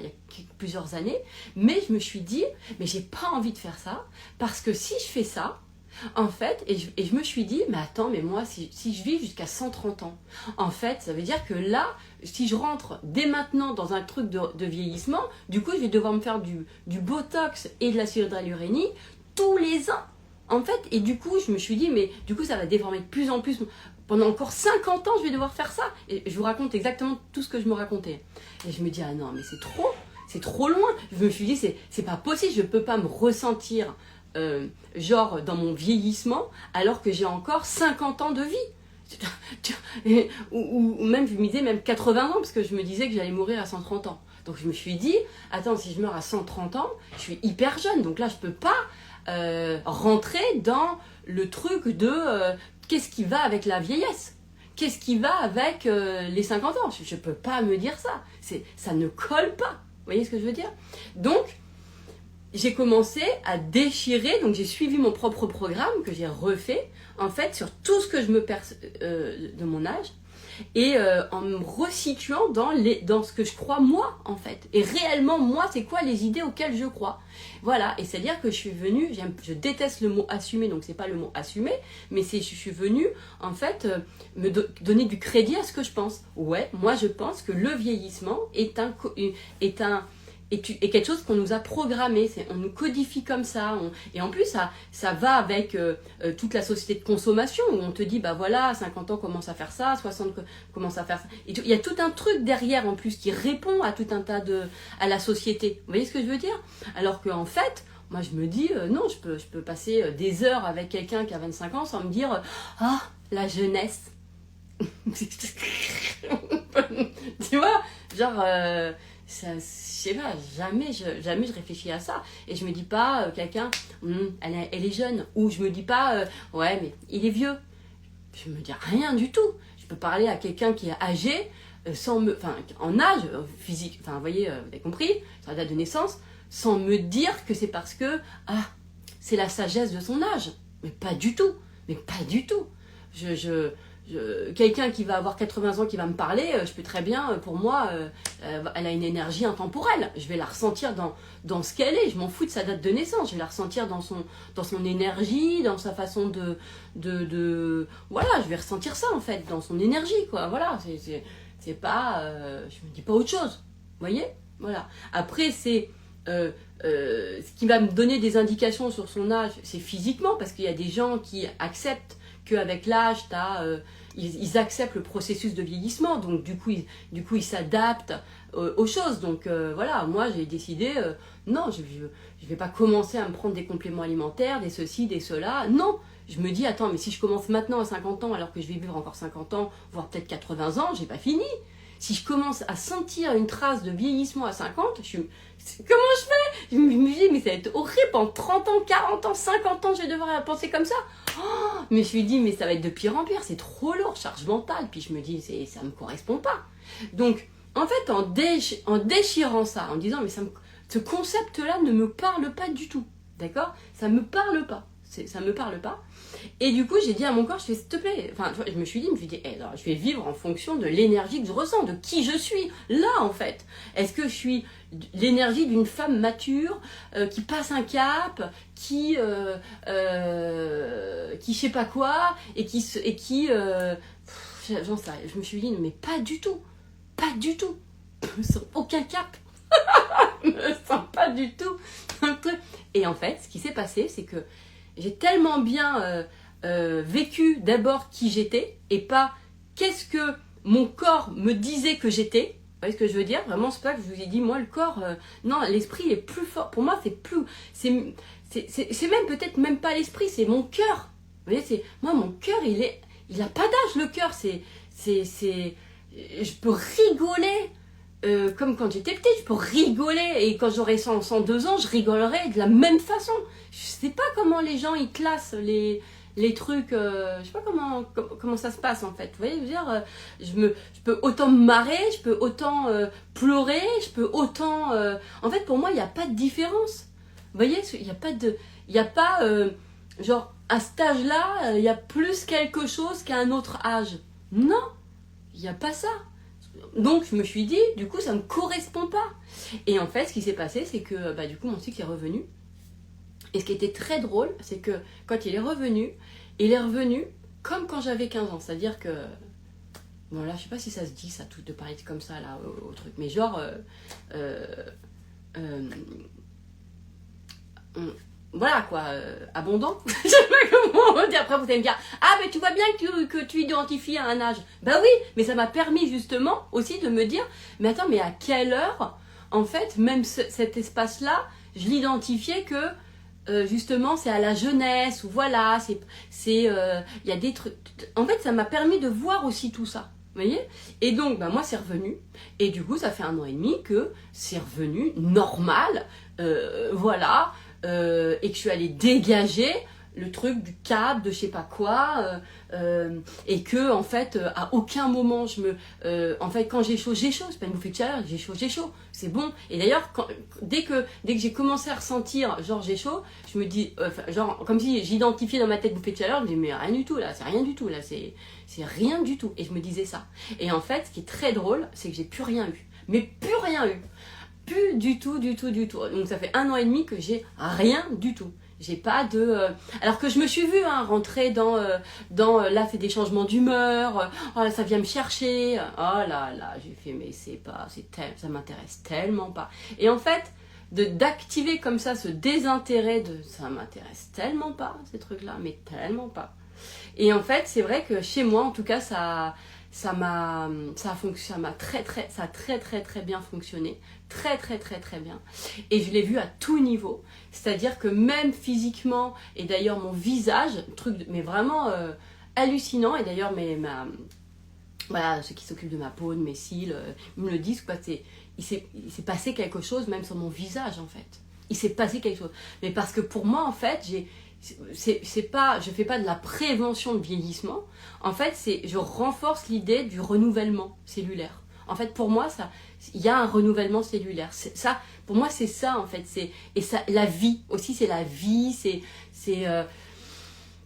plusieurs années, mais je me suis dit, mais j'ai pas envie de faire ça, parce que si je fais ça, en fait, et je me suis dit, mais attends, mais moi, si je vis jusqu'à 130 ans, en fait, ça veut dire que là, si je rentre dès maintenant dans un truc de vieillissement, du coup, je vais devoir me faire du botox et de l'acide hyaluronique tous les ans, en fait. Et du coup, je me suis dit, mais du coup, ça va déformer de plus en plus. Pendant encore 50 ans, je vais devoir faire ça. Et je vous raconte exactement tout ce que je me racontais. Et je me dis, ah non, mais c'est trop loin. Je me suis dit, c'est pas possible, je peux pas me ressentir dans mon vieillissement alors que j'ai encore 50 ans de vie, ou même je me disais même 80 ans, parce que je me disais que j'allais mourir à 130 ans, donc je me suis dit, attends, si je meurs à 130 ans je suis hyper jeune, donc là je peux pas rentrer dans le truc de qu'est-ce qui va avec la vieillesse, qu'est-ce qui va avec les 50 ans, je peux pas me dire ça, ça ne colle pas, vous voyez ce que je veux dire? Donc j'ai commencé à déchirer, donc j'ai suivi mon propre programme que j'ai refait, en fait, sur tout ce que je me perçois de mon âge, et en me resituant dans ce que je crois moi, en fait. Et réellement, moi, c'est quoi les idées auxquelles je crois? Voilà, et c'est-à-dire que je suis venue, je déteste le mot assumer, donc c'est pas le mot assumer, mais je suis venue, en fait, donner du crédit à ce que je pense. Ouais, moi je pense que le vieillissement est et quelque chose qu'on nous a programmé, on nous codifie comme ça, et en plus ça va avec toute la société de consommation où on te dit bah voilà, à 50 ans commence à faire ça, 60 commence à faire ça, et il y a tout un truc derrière en plus qui répond à tout un tas à la société, vous voyez ce que je veux dire? Alors qu'en fait, moi je me dis non, je peux passer des heures avec quelqu'un qui a 25 ans sans me dire ah, la jeunesse. Tu vois, genre ça, je sais pas, jamais je réfléchis à ça, et je me dis pas quelqu'un elle est jeune, ou je me dis pas ouais mais il est vieux, je me dis rien du tout. Je peux parler à quelqu'un qui est âgé en âge physique, enfin vous voyez, vous avez compris, sur la date de naissance, sans me dire que c'est parce que c'est la sagesse de son âge, mais pas du tout, quelqu'un qui va avoir 80 ans qui va me parler, je peux très bien, pour moi, elle a une énergie intemporelle. Je vais la ressentir dans ce qu'elle est. Je m'en fous de sa date de naissance. Je vais la ressentir dans son énergie, dans sa façon voilà, je vais ressentir ça en fait, dans son énergie, quoi. Voilà, c'est pas, je me dis pas autre chose. Vous voyez, voilà. Après, ce qui va me donner des indications sur son âge, c'est physiquement, parce qu'il y a des gens qui acceptent qu'avec l'âge, ils acceptent le processus de vieillissement, donc du coup ils s'adaptent aux choses. Donc voilà, moi j'ai décidé, non, je vais pas commencer à me prendre des compléments alimentaires, des ceci, des cela, non. Je me dis, attends, mais si je commence maintenant à 50 ans, alors que je vais vivre encore 50 ans, voire peut-être 80 ans, j'ai pas fini. Si je commence à sentir une trace de vieillissement à 50, comment je fais? Je me dis, mais ça va être horrible, en 30 ans, 40 ans, 50 ans, je vais devoir penser comme ça. Oh, mais je me suis dit, mais ça va être de pire en pire, c'est trop lourd, charge mentale. Puis je me dis, ça me correspond pas. Donc, en fait, en déchirant ça, en disant, mais ce concept-là ne me parle pas du tout. D'accord? Ça me parle pas. Ça me parle pas. Et du coup, j'ai dit à mon corps, je fais, s'il te plaît, enfin, je me suis dit, alors, je vais vivre en fonction de l'énergie que je ressens, de qui je suis, là, en fait. Est-ce que je suis l'énergie d'une femme mature, qui passe un cap, qui je sais pas quoi, j'en sais rien. Je me suis dit, mais pas du tout, je me sens aucun cap, je me sens pas du tout un truc. Et en fait, ce qui s'est passé, c'est que j'ai tellement bien vécu d'abord qui j'étais et pas qu'est-ce que mon corps me disait que j'étais. Vous voyez ce que je veux dire? Vraiment, c'est pas que je vous ai dit, moi, le corp, non, l'esprit est plus fort. Pour moi, c'est même peut-être même pas l'esprit, c'est mon cœur. Vous voyez, moi, mon cœur, il a pas d'âge, le cœur. Je peux rigoler. Comme quand j'étais petite, je peux rigoler, et quand j'aurai 102 ans, je rigolerai de la même façon. Je sais pas comment les gens ils classent les trucs, je sais pas comment ça se passe en fait. Vous voyez, je veux dire, je peux autant me marrer, je peux autant pleurer, je peux autant. En fait, pour moi, il n'y a pas de différence. Vous voyez, il n'y a pas genre à cet âge-là, il y a plus quelque chose qu'à un autre âge. Non, il n'y a pas ça. Donc je me suis dit, du coup ça me correspond pas. Et en fait ce qui s'est passé, c'est que du coup mon cycle est revenu. Et ce qui était très drôle, c'est que quand il est revenu comme quand j'avais 15 ans. C'est-à-dire que, bon là je sais pas si ça se dit ça, tout de parler comme ça là au truc, mais genre voilà quoi, abondant. Je sais pas comment on dit. Après vous allez me dire, ah mais tu vois bien que tu identifies à un âge. Bah oui, mais ça m'a permis justement aussi de me dire, mais attends, mais à quelle heure, en fait, même cet espace-là, je l'identifiais que justement c'est à la jeunesse, ou voilà, il y a des trucs. En fait, ça m'a permis de voir aussi tout ça. Vous voyez? Et donc, moi, c'est revenu. Et du coup, ça fait 1 an et demi que c'est revenu normal. Voilà. Et que je suis allée dégager le truc du câble, de je sais pas quoi, et que en fait à aucun moment en fait quand j'ai chaud, c'est pas une bouffée de chaleur, j'ai chaud, c'est bon. Et d'ailleurs dès que j'ai commencé à ressentir genre j'ai chaud, je me dis genre comme si j'identifiais dans ma tête bouffée de chaleur, je me dis mais rien du tout là, c'est rien du tout là, c'est rien du tout. Et je me disais ça. Et en fait ce qui est très drôle, c'est que j'ai plus rien eu, mais plus rien eu. Plus du tout. Donc ça fait 1 an et demi que j'ai rien du tout. J'ai pas de... Alors que je me suis vue rentrer là, c'est des changements d'humeur, oh là, ça vient me chercher, oh là là, j'ai fait, mais ça m'intéresse tellement pas. Et en fait, d'activer comme ça ce désintérêt ça m'intéresse tellement pas, ces trucs-là, mais tellement pas. Et en fait, c'est vrai que chez moi, en tout cas, ça a très bien fonctionné, très bien, et je l'ai vu à tout niveau, c'est-à-dire que même physiquement, et d'ailleurs mon visage, mais vraiment hallucinant, et d'ailleurs voilà, ceux qui s'occupent de ma peau, de mes cils, ils me le disent, quoi, il s'est passé quelque chose même sur mon visage en fait, il s'est passé quelque chose, mais parce que pour moi en fait, je fais pas de la prévention de vieillissement. En fait, je renforce l'idée du renouvellement cellulaire. En fait, pour moi, il y a un renouvellement cellulaire. Ça, pour moi, c'est ça en fait. Et ça, la vie aussi, c'est la vie.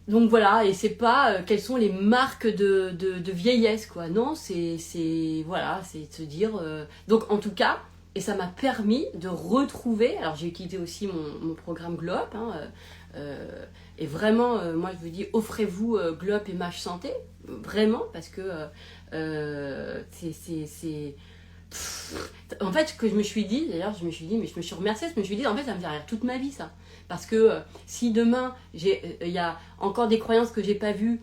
Donc voilà, et c'est pas quelles sont les marques de vieillesse, quoi. Non, voilà, c'est de se dire. Donc en tout cas. Et ça m'a permis de retrouver, alors j'ai utilisé aussi mon programme Glow Up, et vraiment, moi je vous dis, offrez-vous Glow Up et Mâche Santé, vraiment, parce que en fait, ce que je me suis dit, d'ailleurs, mais je me suis remerciée, je me suis dit, en fait, ça me fait rire toute ma vie, ça. Parce que si demain, il y a encore des croyances que j'ai pas vues,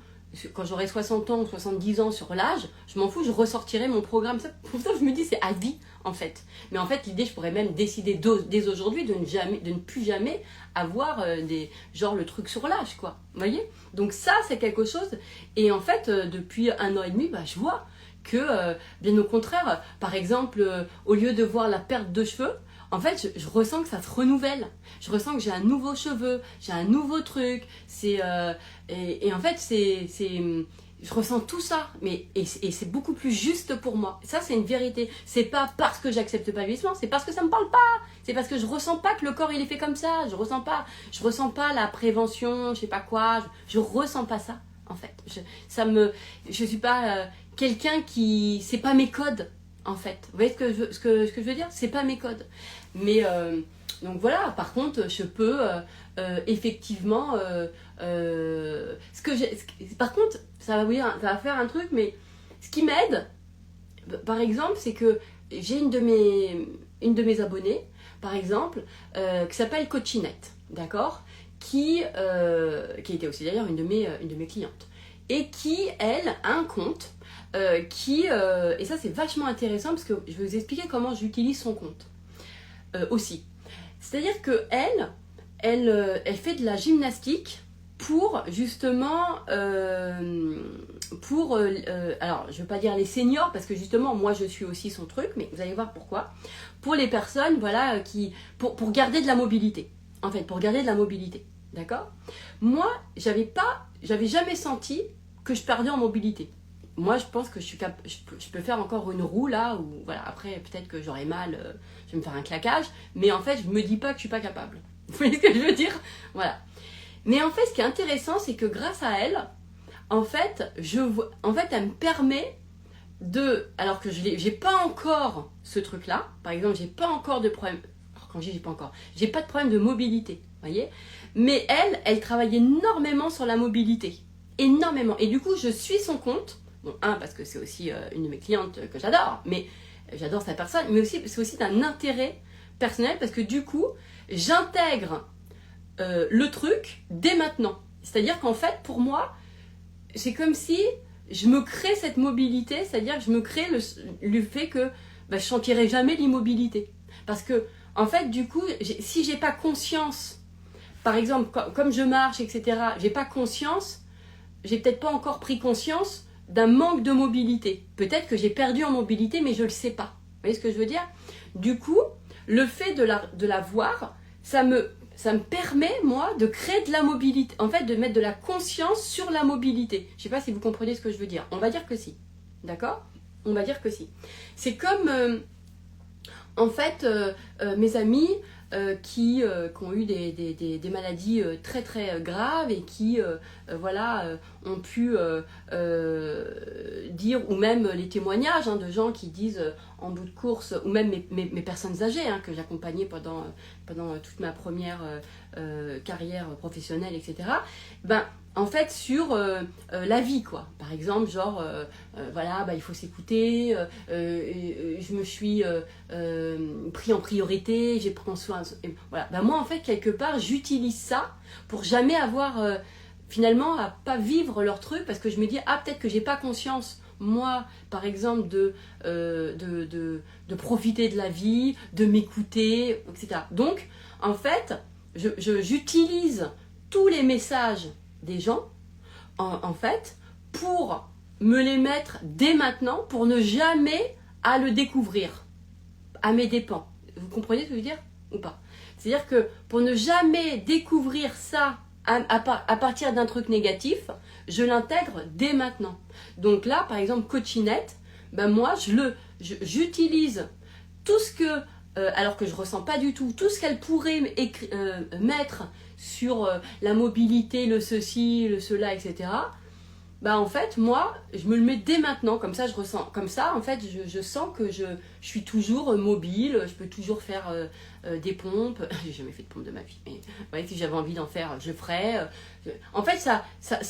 quand j'aurai 60 ans ou 70 ans sur l'âge, je m'en fous, je ressortirai mon programme. Pour ça, je me dis, c'est à vie, en fait. Mais en fait, l'idée, je pourrais même décider dès aujourd'hui de ne plus jamais avoir le truc sur l'âge, quoi. Vous voyez? Donc ça, c'est quelque chose. Et en fait, depuis 1 an et demi, je vois que, bien au contraire, par exemple, au lieu de voir la perte de cheveux, en fait, je ressens que ça se renouvelle. Je ressens que j'ai un nouveau cheveu, j'ai un nouveau truc. Et en fait, je ressens tout ça. Et c'est beaucoup plus juste pour moi. Ça, c'est une vérité. C'est pas parce que j'accepte pas le vieillissement, c'est parce que ça me parle pas. C'est parce que je ressens pas que le corps, il est fait comme ça. Je ressens pas la prévention, je sais pas quoi. Je ressens pas ça, en fait. Je suis pas quelqu'un qui... C'est pas mes codes. En fait, vous voyez ce que je veux dire? C'est pas mes codes. Mais donc voilà, par contre, je peux effectivement. Par contre, ça va faire un truc, mais ce qui m'aide, par exemple, c'est que j'ai une de mes abonnées, par exemple, qui s'appelle Coachinette, d'accord, qui était aussi d'ailleurs une de mes clientes, et qui, elle, a un compte. Et ça c'est vachement intéressant parce que je vais vous expliquer comment j'utilise son compte aussi. C'est-à-dire que elle fait de la gymnastique pour justement, alors je ne veux pas dire les seniors parce que justement moi je suis aussi son truc, mais vous allez voir pourquoi. Pour les personnes, voilà, pour garder de la mobilité, en fait, pour garder de la mobilité, d'accord? Moi, j'avais jamais senti que je perdais en mobilité. Moi, je pense que je peux faire encore une roue là, ou voilà, après peut-être que j'aurai mal, je vais me faire un claquage, mais en fait, je me dis pas que je suis pas capable. Vous voyez ce que je veux dire? Voilà. Mais en fait, ce qui est intéressant, c'est que grâce à elle, en fait, elle me permet alors que j'ai pas encore ce truc-là, par exemple, j'ai pas encore de problème, alors quand je dis j'ai pas encore, j'ai pas de problème de mobilité, vous voyez? Mais elle travaille énormément sur la mobilité, énormément. Et du coup, je suis son compte. Bon, parce que c'est aussi une de mes clientes que j'adore, mais j'adore sa personne, mais aussi c'est aussi d'un intérêt personnel parce que du coup, j'intègre le truc dès maintenant. C'est-à-dire qu'en fait, pour moi, c'est comme si je me crée cette mobilité, c'est-à-dire que je me crée le fait que je sentirai jamais l'immobilité. Parce que, en fait, du coup, si j'ai pas conscience, par exemple, comme je marche, etc., j'ai pas conscience, j'ai peut-être pas encore pris conscience d'un manque de mobilité. Peut-être que j'ai perdu en mobilité, mais je ne le sais pas. Vous voyez ce que je veux dire? Du coup, le fait de la voir, ça me permet, moi, de créer de la mobilité. En fait, de mettre de la conscience sur la mobilité. Je ne sais pas si vous comprenez ce que je veux dire. On va dire que si. D'accord? On va dire que si. C'est comme, en fait, mes amis, qui ont eu des maladies très très graves et qui voilà, ont pu dire, ou même les témoignages de gens qui disent en bout de course, ou même mes personnes âgées que j'accompagnais pendant toute ma première carrière professionnelle, etc. Ben, en fait, sur la vie, quoi. Par exemple, genre, voilà, il faut s'écouter, je me suis pris en priorité, j'ai pris en soin. Voilà. Moi, en fait, quelque part, j'utilise ça pour jamais avoir, finalement, à pas vivre leur truc, parce que je me dis, peut-être que j'ai pas conscience, moi, par exemple, de profiter de la vie, de m'écouter, etc. Donc, en fait, j'utilise tous les messages des gens, en fait, pour me les mettre dès maintenant, pour ne jamais à le découvrir, à mes dépens. Vous comprenez ce que je veux dire ou pas? C'est-à-dire que pour ne jamais découvrir ça à partir d'un truc négatif, je l'intègre dès maintenant. Donc là, par exemple, Coachinette, moi, j'utilise tout ce que, alors que je ne ressens pas du tout, tout ce qu'elle pourrait mettre sur la mobilité, le ceci, le cela, etc. En fait, moi, je me le mets dès maintenant, comme ça, je ressens, comme ça, en fait, je sens que je suis toujours mobile, je peux toujours faire des pompes. J'ai jamais fait de pompe de ma vie, mais ouais, si j'avais envie d'en faire, je le ferais. En fait, ça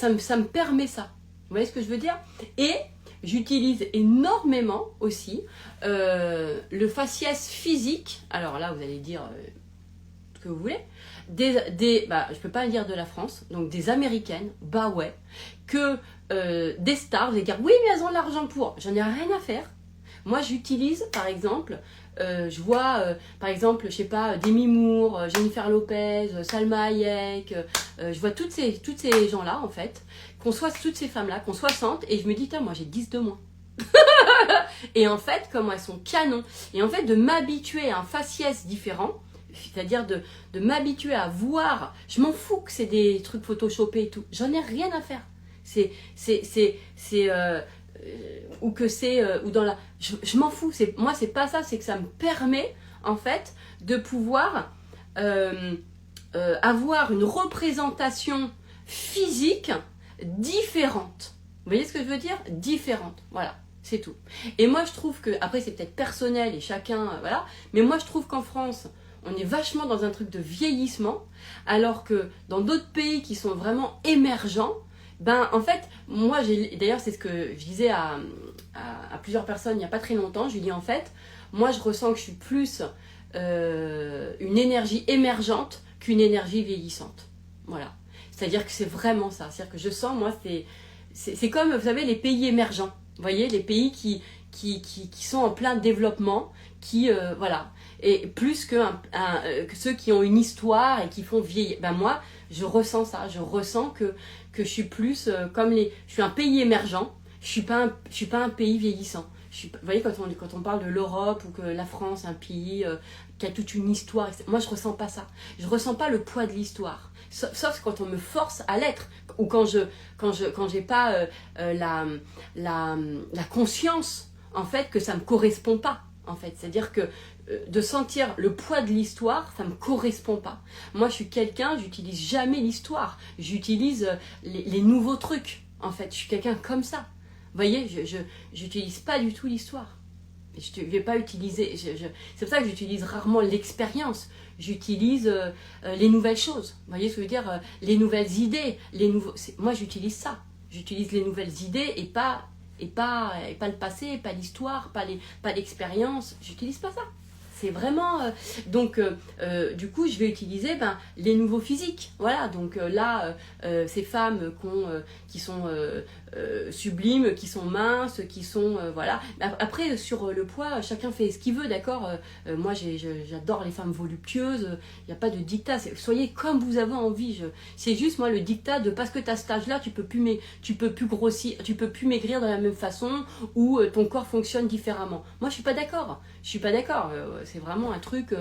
me permet ça. Vous voyez ce que je veux dire? Et j'utilise énormément aussi le faciès physique. Alors là, vous allez dire ce que vous voulez. Je peux pas dire de la France, donc des Américaines, ouais, que des stars, vous allez dire oui mais elles ont l'argent pour, j'en ai rien à faire. Moi j'utilise par exemple, je vois par exemple, je sais pas, Demi Moore, Jennifer Lopez, Salma Hayek, je vois toutes ces gens là en fait, toutes ces femmes là, qu'on 60 et je me dis moi j'ai 10 de moins. Et en fait comment elles sont canons, et en fait de m'habituer à un faciès différent, c'est-à-dire de m'habituer à voir, je m'en fous que c'est des trucs photoshopés et tout, j'en ai rien à faire. Ou que c'est, ou dans la, je m'en fous, moi c'est pas ça, c'est que ça me permet en fait de pouvoir avoir une représentation physique différente. Vous voyez ce que je veux dire? Différente, voilà. C'est tout. Et moi je trouve que, après c'est peut-être personnel et chacun, voilà, mais moi je trouve qu'en France, on est vachement dans un truc de vieillissement, alors que dans d'autres pays qui sont vraiment émergents, en fait, moi, d'ailleurs, c'est ce que je disais à plusieurs personnes il n'y a pas très longtemps, je lui dis en fait, moi je ressens que je suis plus une énergie émergente qu'une énergie vieillissante. Voilà. C'est-à-dire que c'est vraiment ça. C'est-à-dire que je sens, moi, c'est comme, vous savez, les pays émergents. Vous voyez, les pays qui sont en plein développement, voilà. Et plus que ceux qui ont une histoire et qui font vieillir. Moi, je ressens ça. Je ressens que je suis plus je suis un pays émergent. Je suis pas un pays vieillissant. Vous voyez, quand on parle de l'Europe ou que la France, un pays qui a toute une histoire, etc. Moi, je ressens pas ça. Je ressens pas le poids de l'histoire. Sauf quand on me force à l'être, ou quand j'ai pas la conscience, en fait, que ça me correspond pas. En fait, c'est-à-dire que de sentir le poids de l'histoire, ça me correspond pas. Moi, je suis quelqu'un, j'utilise jamais l'histoire. J'utilise les nouveaux trucs. En fait, je suis quelqu'un comme ça. Vous voyez, je n'utilise pas du tout l'histoire. Je ne vais pas utiliser. C'est pour ça que j'utilise rarement l'expérience. J'utilise les nouvelles choses. Vous voyez ce que je veux dire? Les nouvelles idées. Moi, j'utilise ça. J'utilise les nouvelles idées et pas le passé, pas l'histoire, pas l'expérience. J'utilise pas ça. C'est vraiment... donc, du coup, je vais utiliser les nouveaux physiques. Voilà, donc là, ces femmes qui sont sublimes, qui sont minces, qui sont... voilà. Après, sur le poids, chacun fait ce qu'il veut, d'accord? Moi, j'adore les femmes voluptueuses. Il n'y a pas de dictat. Soyez comme vous avez envie. C'est juste, moi, le dictat de parce que tu as cet âge-là, tu peux plus grossir, tu peux plus maigrir de la même façon, ou ton corps fonctionne différemment. Moi, je suis pas d'accord. C'est vraiment un truc,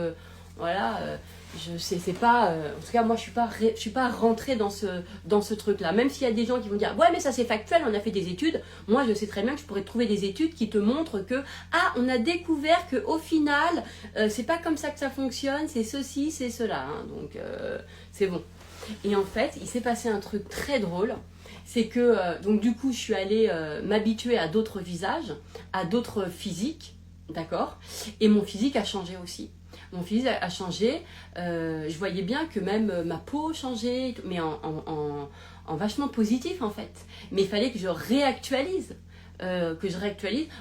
Voilà, je sais, c'est pas, en tout cas moi je suis pas rentrée dans ce truc-là. Même s'il y a des gens qui vont dire ouais mais ça c'est factuel, on a fait des études. Moi je sais très bien que je pourrais trouver des études qui te montrent que on a découvert que au final c'est pas comme ça que ça fonctionne, c'est ceci, c'est cela. Hein. Donc c'est bon. Et en fait il s'est passé un truc très drôle. C'est que donc du coup je suis allée m'habituer à d'autres visages, à d'autres physiques, d'accord. Et mon physique a changé aussi. Mon physique a changé, je voyais bien que même ma peau changeait, mais en vachement positif en fait. Mais il fallait que je réactualise,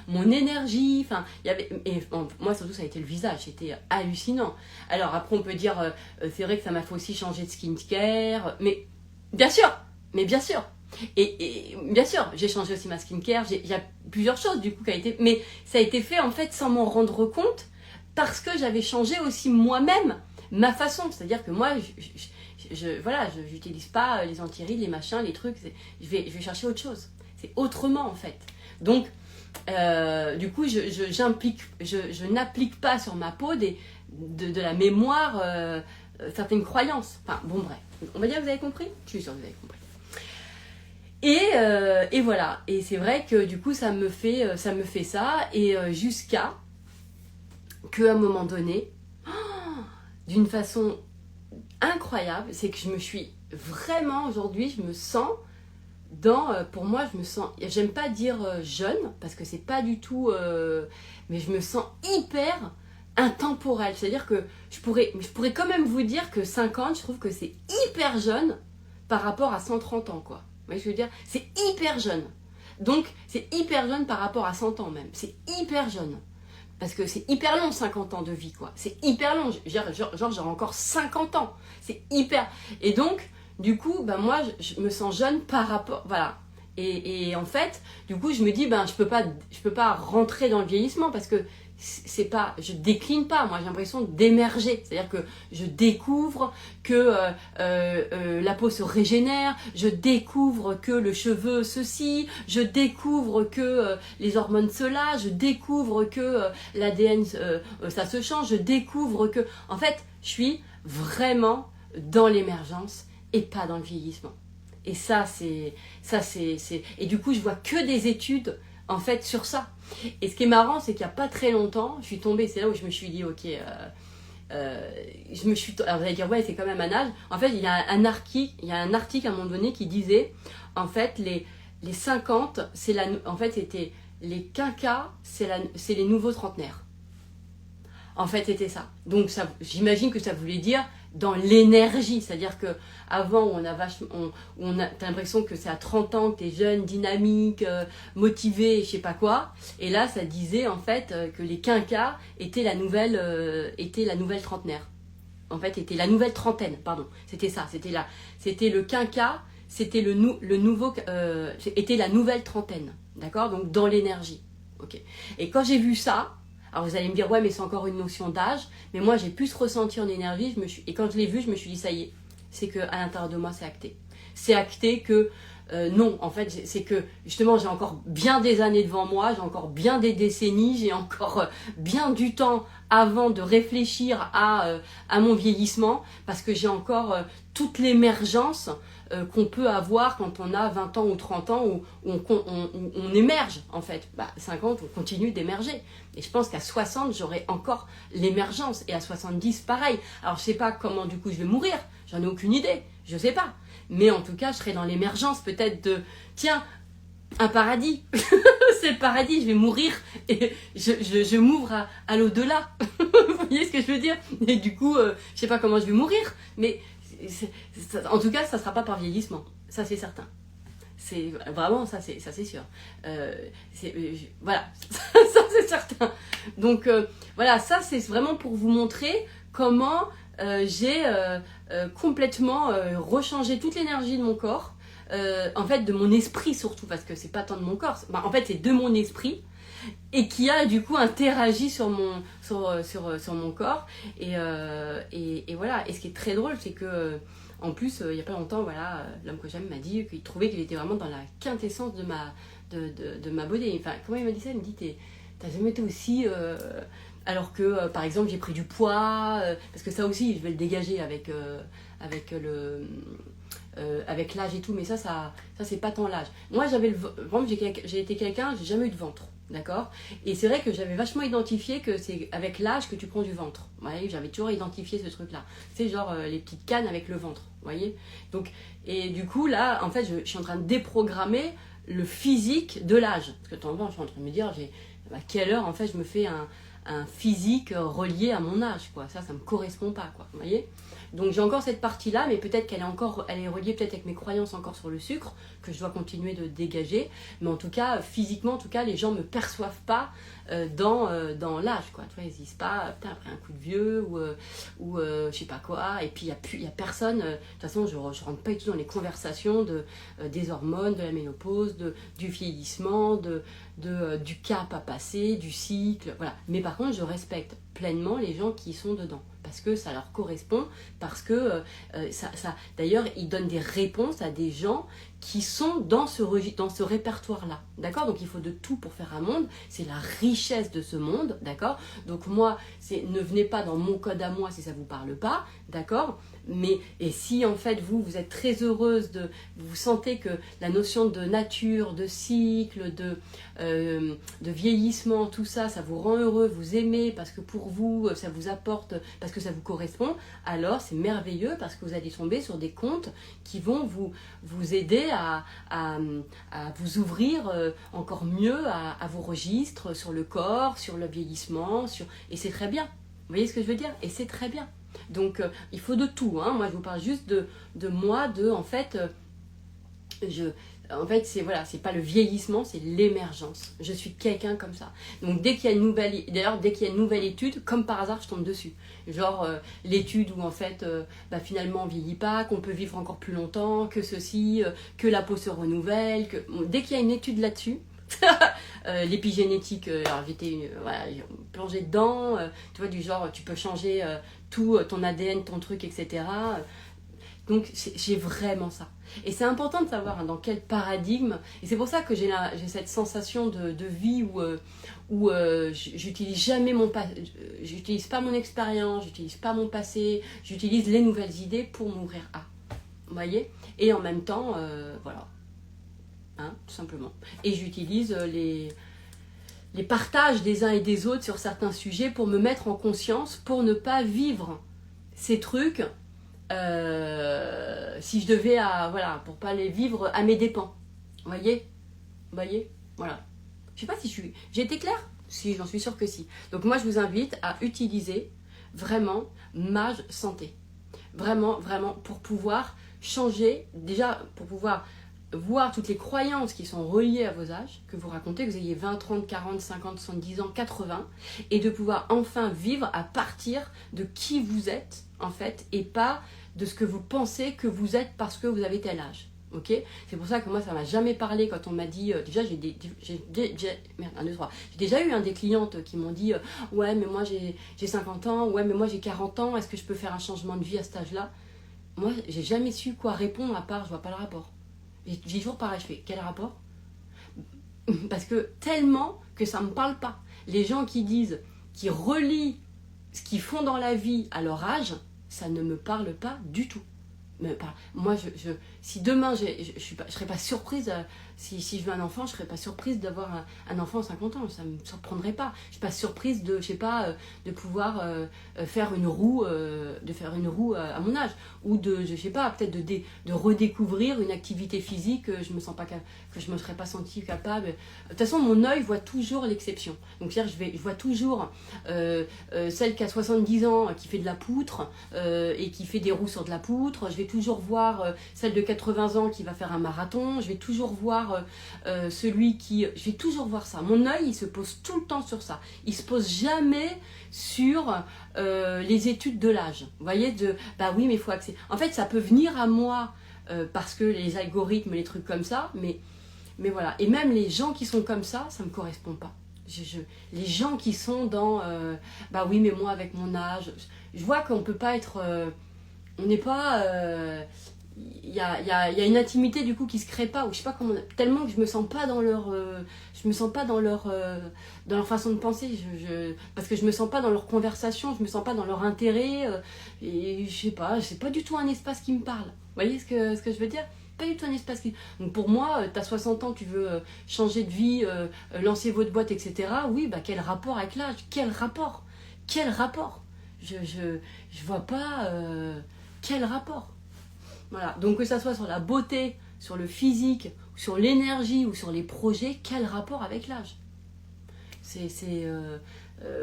mon énergie. Enfin, il y avait, moi surtout ça a été le visage, c'était hallucinant. Alors après on peut dire, c'est vrai que ça m'a fait aussi changer de skincare, mais bien sûr, mais bien sûr. Et bien sûr, j'ai changé aussi ma skincare, il y a plusieurs choses du coup qui a été, mais ça a été fait en fait sans m'en rendre compte. Parce que j'avais changé aussi moi-même ma façon. C'est-à-dire que moi, voilà, je n'utilise pas les anti-rides, les machins, les trucs. Je vais chercher autre chose. C'est autrement, en fait. Donc, du coup, je n'applique pas sur ma peau de la mémoire certaines croyances. Enfin, bon, bref. On va dire que vous avez compris ? Je suis sûre que vous avez compris. Et voilà. Et c'est vrai que du coup, ça me fait ça. Et jusqu'à qu'à un moment donné, d'une façon incroyable, c'est que je me suis vraiment, aujourd'hui, je me sens pour moi, je me sens, j'aime pas dire jeune, parce que c'est pas du tout, mais je me sens hyper intemporelle. C'est-à-dire que je pourrais quand même vous dire que 50, je trouve que c'est hyper jeune par rapport à 130 ans, quoi. Vous voyez ce que je veux dire ? C'est hyper jeune. Donc, c'est hyper jeune par rapport à 100 ans même. C'est hyper jeune. Parce que c'est hyper long, 50 ans de vie, quoi. C'est hyper long. Genre, j'aurai encore 50 ans. C'est hyper... Et donc, du coup, moi, je me sens jeune par rapport... Voilà. Et en fait, du coup, je me dis, je peux pas rentrer dans le vieillissement parce que c'est pas... Je décline pas. Moi, j'ai l'impression d'émerger. C'est-à-dire que je découvre que la peau se régénère. Je découvre que le cheveu ceci. Je découvre que les hormones cela. Je découvre que l'ADN, ça se change. Je découvre que... En fait, je suis vraiment dans l'émergence et pas dans le vieillissement. Et ça, c'est... Et du coup, je vois que des études, en fait, sur ça. Et ce qui est marrant, c'est qu'il n'y a pas très longtemps, je suis tombée, c'est là où je me suis dit, ok, alors vous allez dire, ouais, c'est quand même un âge. En fait, il y a un article à un moment donné qui disait, en fait, les 50, en fait, c'était les quinquas, c'est les nouveaux trentenaires. En fait, c'était ça. Donc, j'imagine que ça voulait dire dans l'énergie. C'est-à-dire qu'avant, t'as l'impression que c'est à 30 ans que t'es jeune, dynamique, motivé, je sais pas quoi. Et là, ça disait en fait que les quinquas étaient la nouvelle trentenaire. En fait, était la nouvelle trentaine, pardon. C'était ça. C'était le quinquas, c'était le nouveau, était la nouvelle trentaine. D'accord ? Donc, dans l'énergie. Ok. Et quand j'ai vu ça, alors vous allez me dire, ouais, mais c'est encore une notion d'âge. Mais moi, j'ai pu se ressentir en énergie. Et quand je l'ai vu, je me suis dit, ça y est. C'est qu'à l'intérieur de moi, c'est acté. C'est acté que non, en fait, c'est que justement, j'ai encore bien des années devant moi. J'ai encore bien des décennies. J'ai encore bien du temps avant de réfléchir à mon vieillissement. Parce que j'ai encore toute l'émergence qu'on peut avoir quand on a 20 ans ou 30 ans où on émerge en fait. 50, on continue d'émerger. Et je pense qu'à 60, j'aurai encore l'émergence. Et à 70, pareil. Alors je sais pas comment du coup je vais mourir. J'en ai aucune idée. Je sais pas. Mais en tout cas, je serai dans l'émergence peut-être de... Tiens, un paradis. C'est le paradis, je vais mourir et je m'ouvre à l'au-delà. Vous voyez ce que je veux dire ? Et du coup, je sais pas comment je vais mourir. Mais... en tout cas, ça ne sera pas par vieillissement, ça c'est certain. C'est vraiment ça c'est sûr. Voilà, ça c'est certain. Donc voilà, ça c'est vraiment pour vous montrer comment j'ai complètement rechangé toute l'énergie de mon corps, en fait de mon esprit surtout, parce que c'est pas tant de mon corps, en fait c'est de mon esprit. Et qui a du coup interagi sur mon corps et voilà. Et ce qui est très drôle, c'est que en plus il y a pas longtemps, voilà, l'homme que j'aime m'a dit qu'il trouvait qu'il était vraiment dans la quintessence de ma beauté. Enfin, comment il m'a dit ça ? Il me dit t'as jamais été aussi... alors que, par exemple, j'ai pris du poids, parce que ça aussi, je vais le dégager avec avec l'âge et tout, mais ça c'est pas tant l'âge. Moi, vraiment, j'ai été quelqu'un, j'ai jamais eu de ventre, d'accord. Et c'est vrai que j'avais vachement identifié que c'est avec l'âge que tu prends du ventre. Vous voyez, j'avais toujours identifié ce truc-là. C'est genre les petites cannes avec le ventre, vous voyez. Donc, et du coup, là, en fait, je suis en train de déprogrammer le physique de l'âge. Parce que de temps en temps, je suis en train de me dire, à quelle heure, en fait, je me fais un physique relié à mon âge, quoi. Ça me correspond pas, quoi, vous voyez. Donc j'ai encore cette partie-là, mais peut-être elle est reliée peut-être avec mes croyances encore sur le sucre, que je dois continuer de dégager. Mais en tout cas, physiquement, en tout cas, les gens me perçoivent pas dans l'âge, quoi. Tu vois, ils disent pas, putain, après un coup de vieux, ou je sais pas quoi. Et puis il y a personne, de toute façon, je rentre pas du tout dans les conversations des hormones, de la ménopause, du vieillissement, du cap à passer, du cycle, voilà. Mais par contre, je respecte pleinement les gens qui sont dedans, parce que ça leur correspond, parce que d'ailleurs, ils donnent des réponses à des gens qui sont dans ce répertoire-là, d'accord. Donc il faut de tout pour faire un monde, c'est la richesse de ce monde, d'accord. Donc moi, ne venez pas dans mon code à moi si ça vous parle pas, d'accord. Et si en fait vous êtes très heureuse, vous sentez que la notion de nature, de cycle, de vieillissement, tout ça, ça vous rend heureux, vous aimez, parce que pour vous, ça vous apporte, parce que ça vous correspond, alors c'est merveilleux, parce que vous allez tomber sur des comptes qui vont vous aider à vous ouvrir encore mieux à vos registres sur le corps, sur le vieillissement, et c'est très bien. Vous voyez ce que je veux dire? Et c'est très bien. Donc il faut de tout, hein. Moi je vous parle juste de moi, en fait, c'est pas le vieillissement, c'est l'émergence. Je suis quelqu'un comme ça. Donc dès qu'il y a une nouvelle étude, comme par hasard, je tombe dessus. Genre l'étude où en fait, finalement on vieillit pas, qu'on peut vivre encore plus longtemps, que ceci, que la peau se renouvelle. Dès qu'il y a une étude là-dessus, l'épigénétique, alors j'étais plongée dedans, tu vois, du genre tu peux changer tout ton ADN, ton truc, etc. Donc j'ai vraiment ça. Et c'est important de savoir dans quel paradigme, et c'est pour ça que j'ai cette sensation de vie où j'utilise jamais j'utilise pas mon expérience, j'utilise pas mon passé, j'utilise les nouvelles idées pour m'ouvrir à. Vous voyez? Et en même temps, voilà. Hein, tout simplement. Et j'utilise les partages des uns et des autres sur certains sujets pour me mettre en conscience, pour ne pas vivre ces trucs si je devais pour pas les vivre à mes dépens. Vous voyez, voilà. Je sais pas si j'ai été claire. Si, j'en suis sûre que si. Donc moi je vous invite à utiliser vraiment Mage Santé, vraiment pour pouvoir changer, déjà pour pouvoir voir toutes les croyances qui sont reliées à vos âges, que vous racontez, que vous ayez 20, 30, 40, 50, 70 ans, 80, et de pouvoir enfin vivre à partir de qui vous êtes, en fait, et pas de ce que vous pensez que vous êtes parce que vous avez tel âge. Ok, c'est pour ça que moi, ça m'a jamais parlé quand on m'a dit... déjà, j'ai déjà eu des clientes qui m'ont dit ouais, mais moi, j'ai 50 ans, ouais, mais moi, j'ai 40 ans, est-ce que je peux faire un changement de vie à cet âge-là? Moi, j'ai jamais su quoi répondre, à part, je vois pas le rapport. J'ai toujours pareil, je fais quel rapport? Parce que tellement que ça me parle pas. Les gens qui relient ce qu'ils font dans la vie à leur âge, ça ne me parle pas du tout. Moi, si demain, je serais pas surprise, si je veux un enfant, je serais pas surprise d'avoir un enfant à 50 ans, ça me surprendrait pas. Je suis pas surprise de pouvoir faire une roue, à mon âge, ou peut-être de redécouvrir une activité physique que je me serais pas sentie capable. De toute façon, mon œil voit toujours l'exception. Donc, je vois toujours celle qui a 70 ans, qui fait de la poutre, et qui fait des roues sur de la poutre. Je vais toujours voir celle de 80 ans qui va faire un marathon. Je vais toujours voir je vais toujours voir ça. Mon œil, il se pose tout le temps sur ça. Il se pose jamais sur les études de l'âge. Vous voyez, oui, mais il faut accéder. En fait, ça peut venir à moi parce que les algorithmes, les trucs comme ça, mais voilà. Et même les gens qui sont comme ça me correspond pas. Les gens qui sont dans oui, mais moi avec mon âge, je vois qu'on peut pas être... on n'est pas... il y a une intimité du coup qui se crée pas, ou je sais pas comment, tellement que je me sens pas dans leur je me sens pas dans leur façon de penser, parce que je me sens pas dans leur conversation, je me sens pas dans leur intérêt, et je sais pas, c'est pas du tout un espace qui me parle. Vous voyez ce que je veux dire? Pas du tout un espace qui... Donc pour moi, t'as 60 ans, tu veux changer de vie, lancer votre boîte, etc. Oui, bah quel rapport avec l'âge? Quel rapport? Quel rapport? Je vois pas quel rapport. Voilà. Donc que ça soit sur la beauté, sur le physique, sur l'énergie ou sur les projets, quel rapport avec l'âge?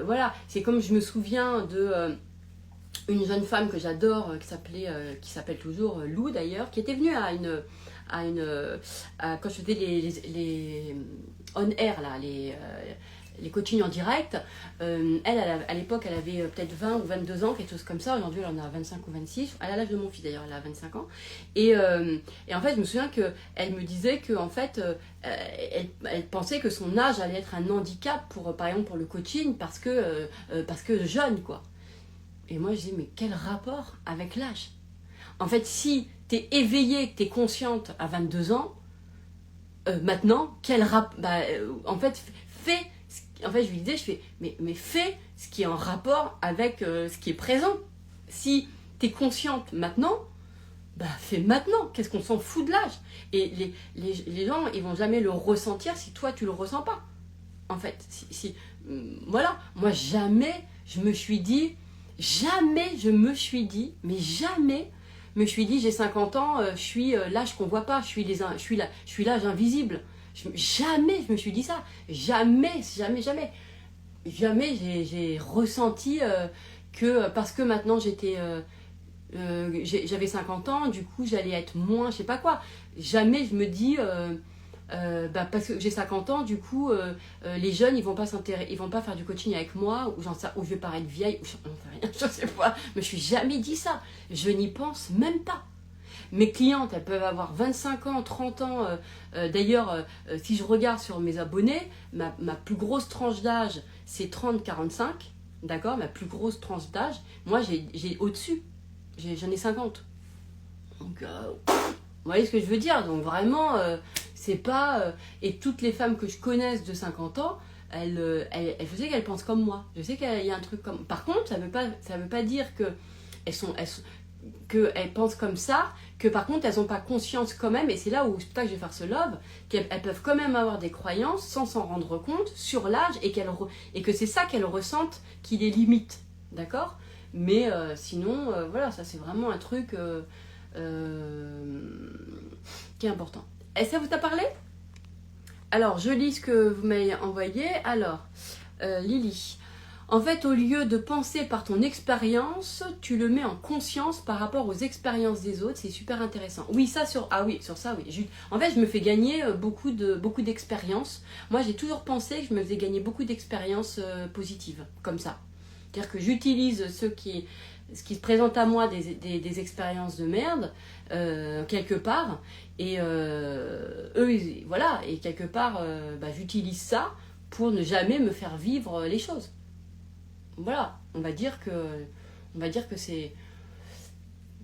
Voilà. C'est comme je me souviens de une jeune femme que j'adore, qui s'appelle toujours Lou d'ailleurs, qui était venue quand je faisais les on air là, les coachings en direct. À l'époque, elle avait peut-être 20 ou 22 ans, quelque chose comme ça. Aujourd'hui, elle en a 25 ou 26. Elle a l'âge de mon fils d'ailleurs, elle a 25 ans. Et en fait, je me souviens qu'elle me disait que en fait, elle pensait que son âge allait être un handicap par exemple pour le coaching parce que jeune quoi. Et moi, je dis mais quel rapport avec l'âge? En fait, si tu es éveillée, que tu es consciente à 22 ans, maintenant, en fait, fais. En fait, je lui disais, mais fais ce qui est en rapport avec ce qui est présent. Si tu es consciente maintenant, bah fais maintenant. Qu'est-ce qu'on s'en fout de l'âge? Et les gens, ils vont jamais le ressentir si toi, tu le ressens pas. En fait, voilà. Moi, jamais je me suis dit, mais jamais me suis dit, j'ai 50 ans, je suis l'âge qu'on voit pas, je suis l'âge invisible. Jamais je me suis dit ça. Jamais j'ai ressenti que parce que maintenant j'avais 50 ans, du coup j'allais être moins, je sais pas quoi. Jamais je me dis parce que j'ai 50 ans, du coup les jeunes ils vont pas faire du coaching avec moi, ou je vais paraître vieille, ou je sais pas. Je me suis jamais dit ça. Je n'y pense même pas. Mes clientes, elles peuvent avoir 25 ans, 30 ans. D'ailleurs, si je regarde sur mes abonnés, ma plus grosse tranche d'âge, c'est 30-45. D'accord? Ma plus grosse tranche d'âge. Moi, j'ai au-dessus. J'en ai 50. Donc, vous voyez ce que je veux dire? Donc, vraiment, c'est pas... et toutes les femmes que je connaisse de 50 ans, je sais qu'elles pensent comme moi. Je sais qu'il y a un truc comme... Par contre, ça veut pas dire que qu'elles pensent comme ça, que par contre elles n'ont pas conscience quand même, et c'est là où c'est pour ça que je vais faire ce love, qu'elles peuvent quand même avoir des croyances sans s'en rendre compte sur l'âge, et que c'est ça qu'elles ressentent qui les limite, d'accord? Mais sinon, voilà, ça c'est vraiment un truc qui est important. Et ça vous a parlé? Alors, je lis ce que vous m'avez envoyé. Alors, Lily... En fait, au lieu de penser par ton expérience, tu le mets en conscience par rapport aux expériences des autres. C'est super intéressant. Oui, sur ça, oui. En fait, je me fais gagner beaucoup d'expériences. Moi, j'ai toujours pensé que je me faisais gagner beaucoup d'expériences positives, comme ça. C'est-à-dire que j'utilise ce qui se présente à moi des expériences de merde, quelque part. Et voilà. Et quelque part, j'utilise ça pour ne jamais me faire vivre les choses. Voilà, on va dire que c'est...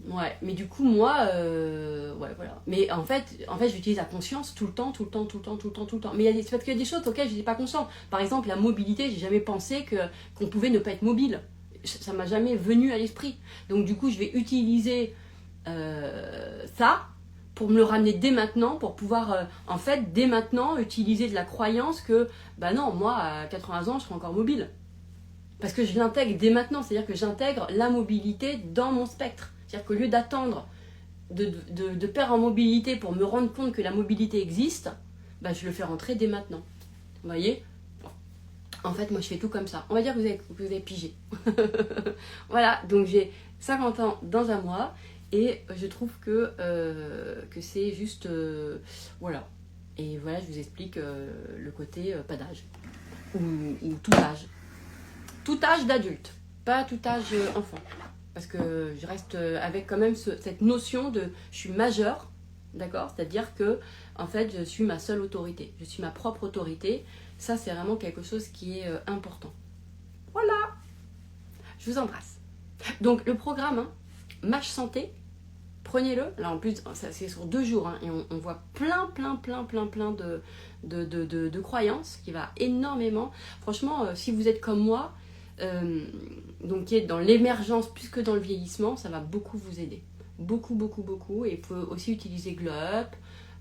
Ouais, mais du coup, moi, ouais, voilà. Mais en fait j'utilise la conscience tout le temps. Mais c'est parce qu'il y a des choses auxquelles je n'étais pas consciente. Par exemple, la mobilité, j'ai jamais pensé qu'on pouvait ne pas être mobile. Ça m'a jamais venu à l'esprit. Donc du coup, je vais utiliser ça pour me le ramener dès maintenant, pour pouvoir, dès maintenant, utiliser de la croyance que, non, moi, à 80 ans, je serai encore mobile. Parce que je l'intègre dès maintenant, c'est-à-dire que j'intègre la mobilité dans mon spectre. C'est-à-dire qu'au lieu d'attendre de perdre en mobilité pour me rendre compte que la mobilité existe, je le fais rentrer dès maintenant. Vous voyez? En fait, moi je fais tout comme ça. On va dire que vous avez pigé. Voilà, donc j'ai 50 ans dans un mois et je trouve que c'est juste... voilà. Et voilà, je vous explique le côté pas d'âge. Ou tout âge. Tout âge d'adulte, pas tout âge enfant. Parce que je reste avec quand même cette notion de je suis majeure, d'accord? C'est-à-dire que, en fait, je suis ma seule autorité. Je suis ma propre autorité. Ça, c'est vraiment quelque chose qui est important. Voilà! Je vous embrasse. Donc, le programme, Match Santé, Prenez-le. Là, en plus, c'est sur 2 jours, hein, et on voit plein de croyances qui va énormément. Franchement, si vous êtes comme moi, donc qui est dans l'émergence plus que dans le vieillissement, ça va beaucoup vous aider. Beaucoup. Et il faut aussi utiliser Glow Up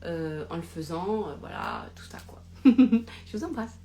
en le faisant. Voilà, tout ça, quoi. Je vous embrasse.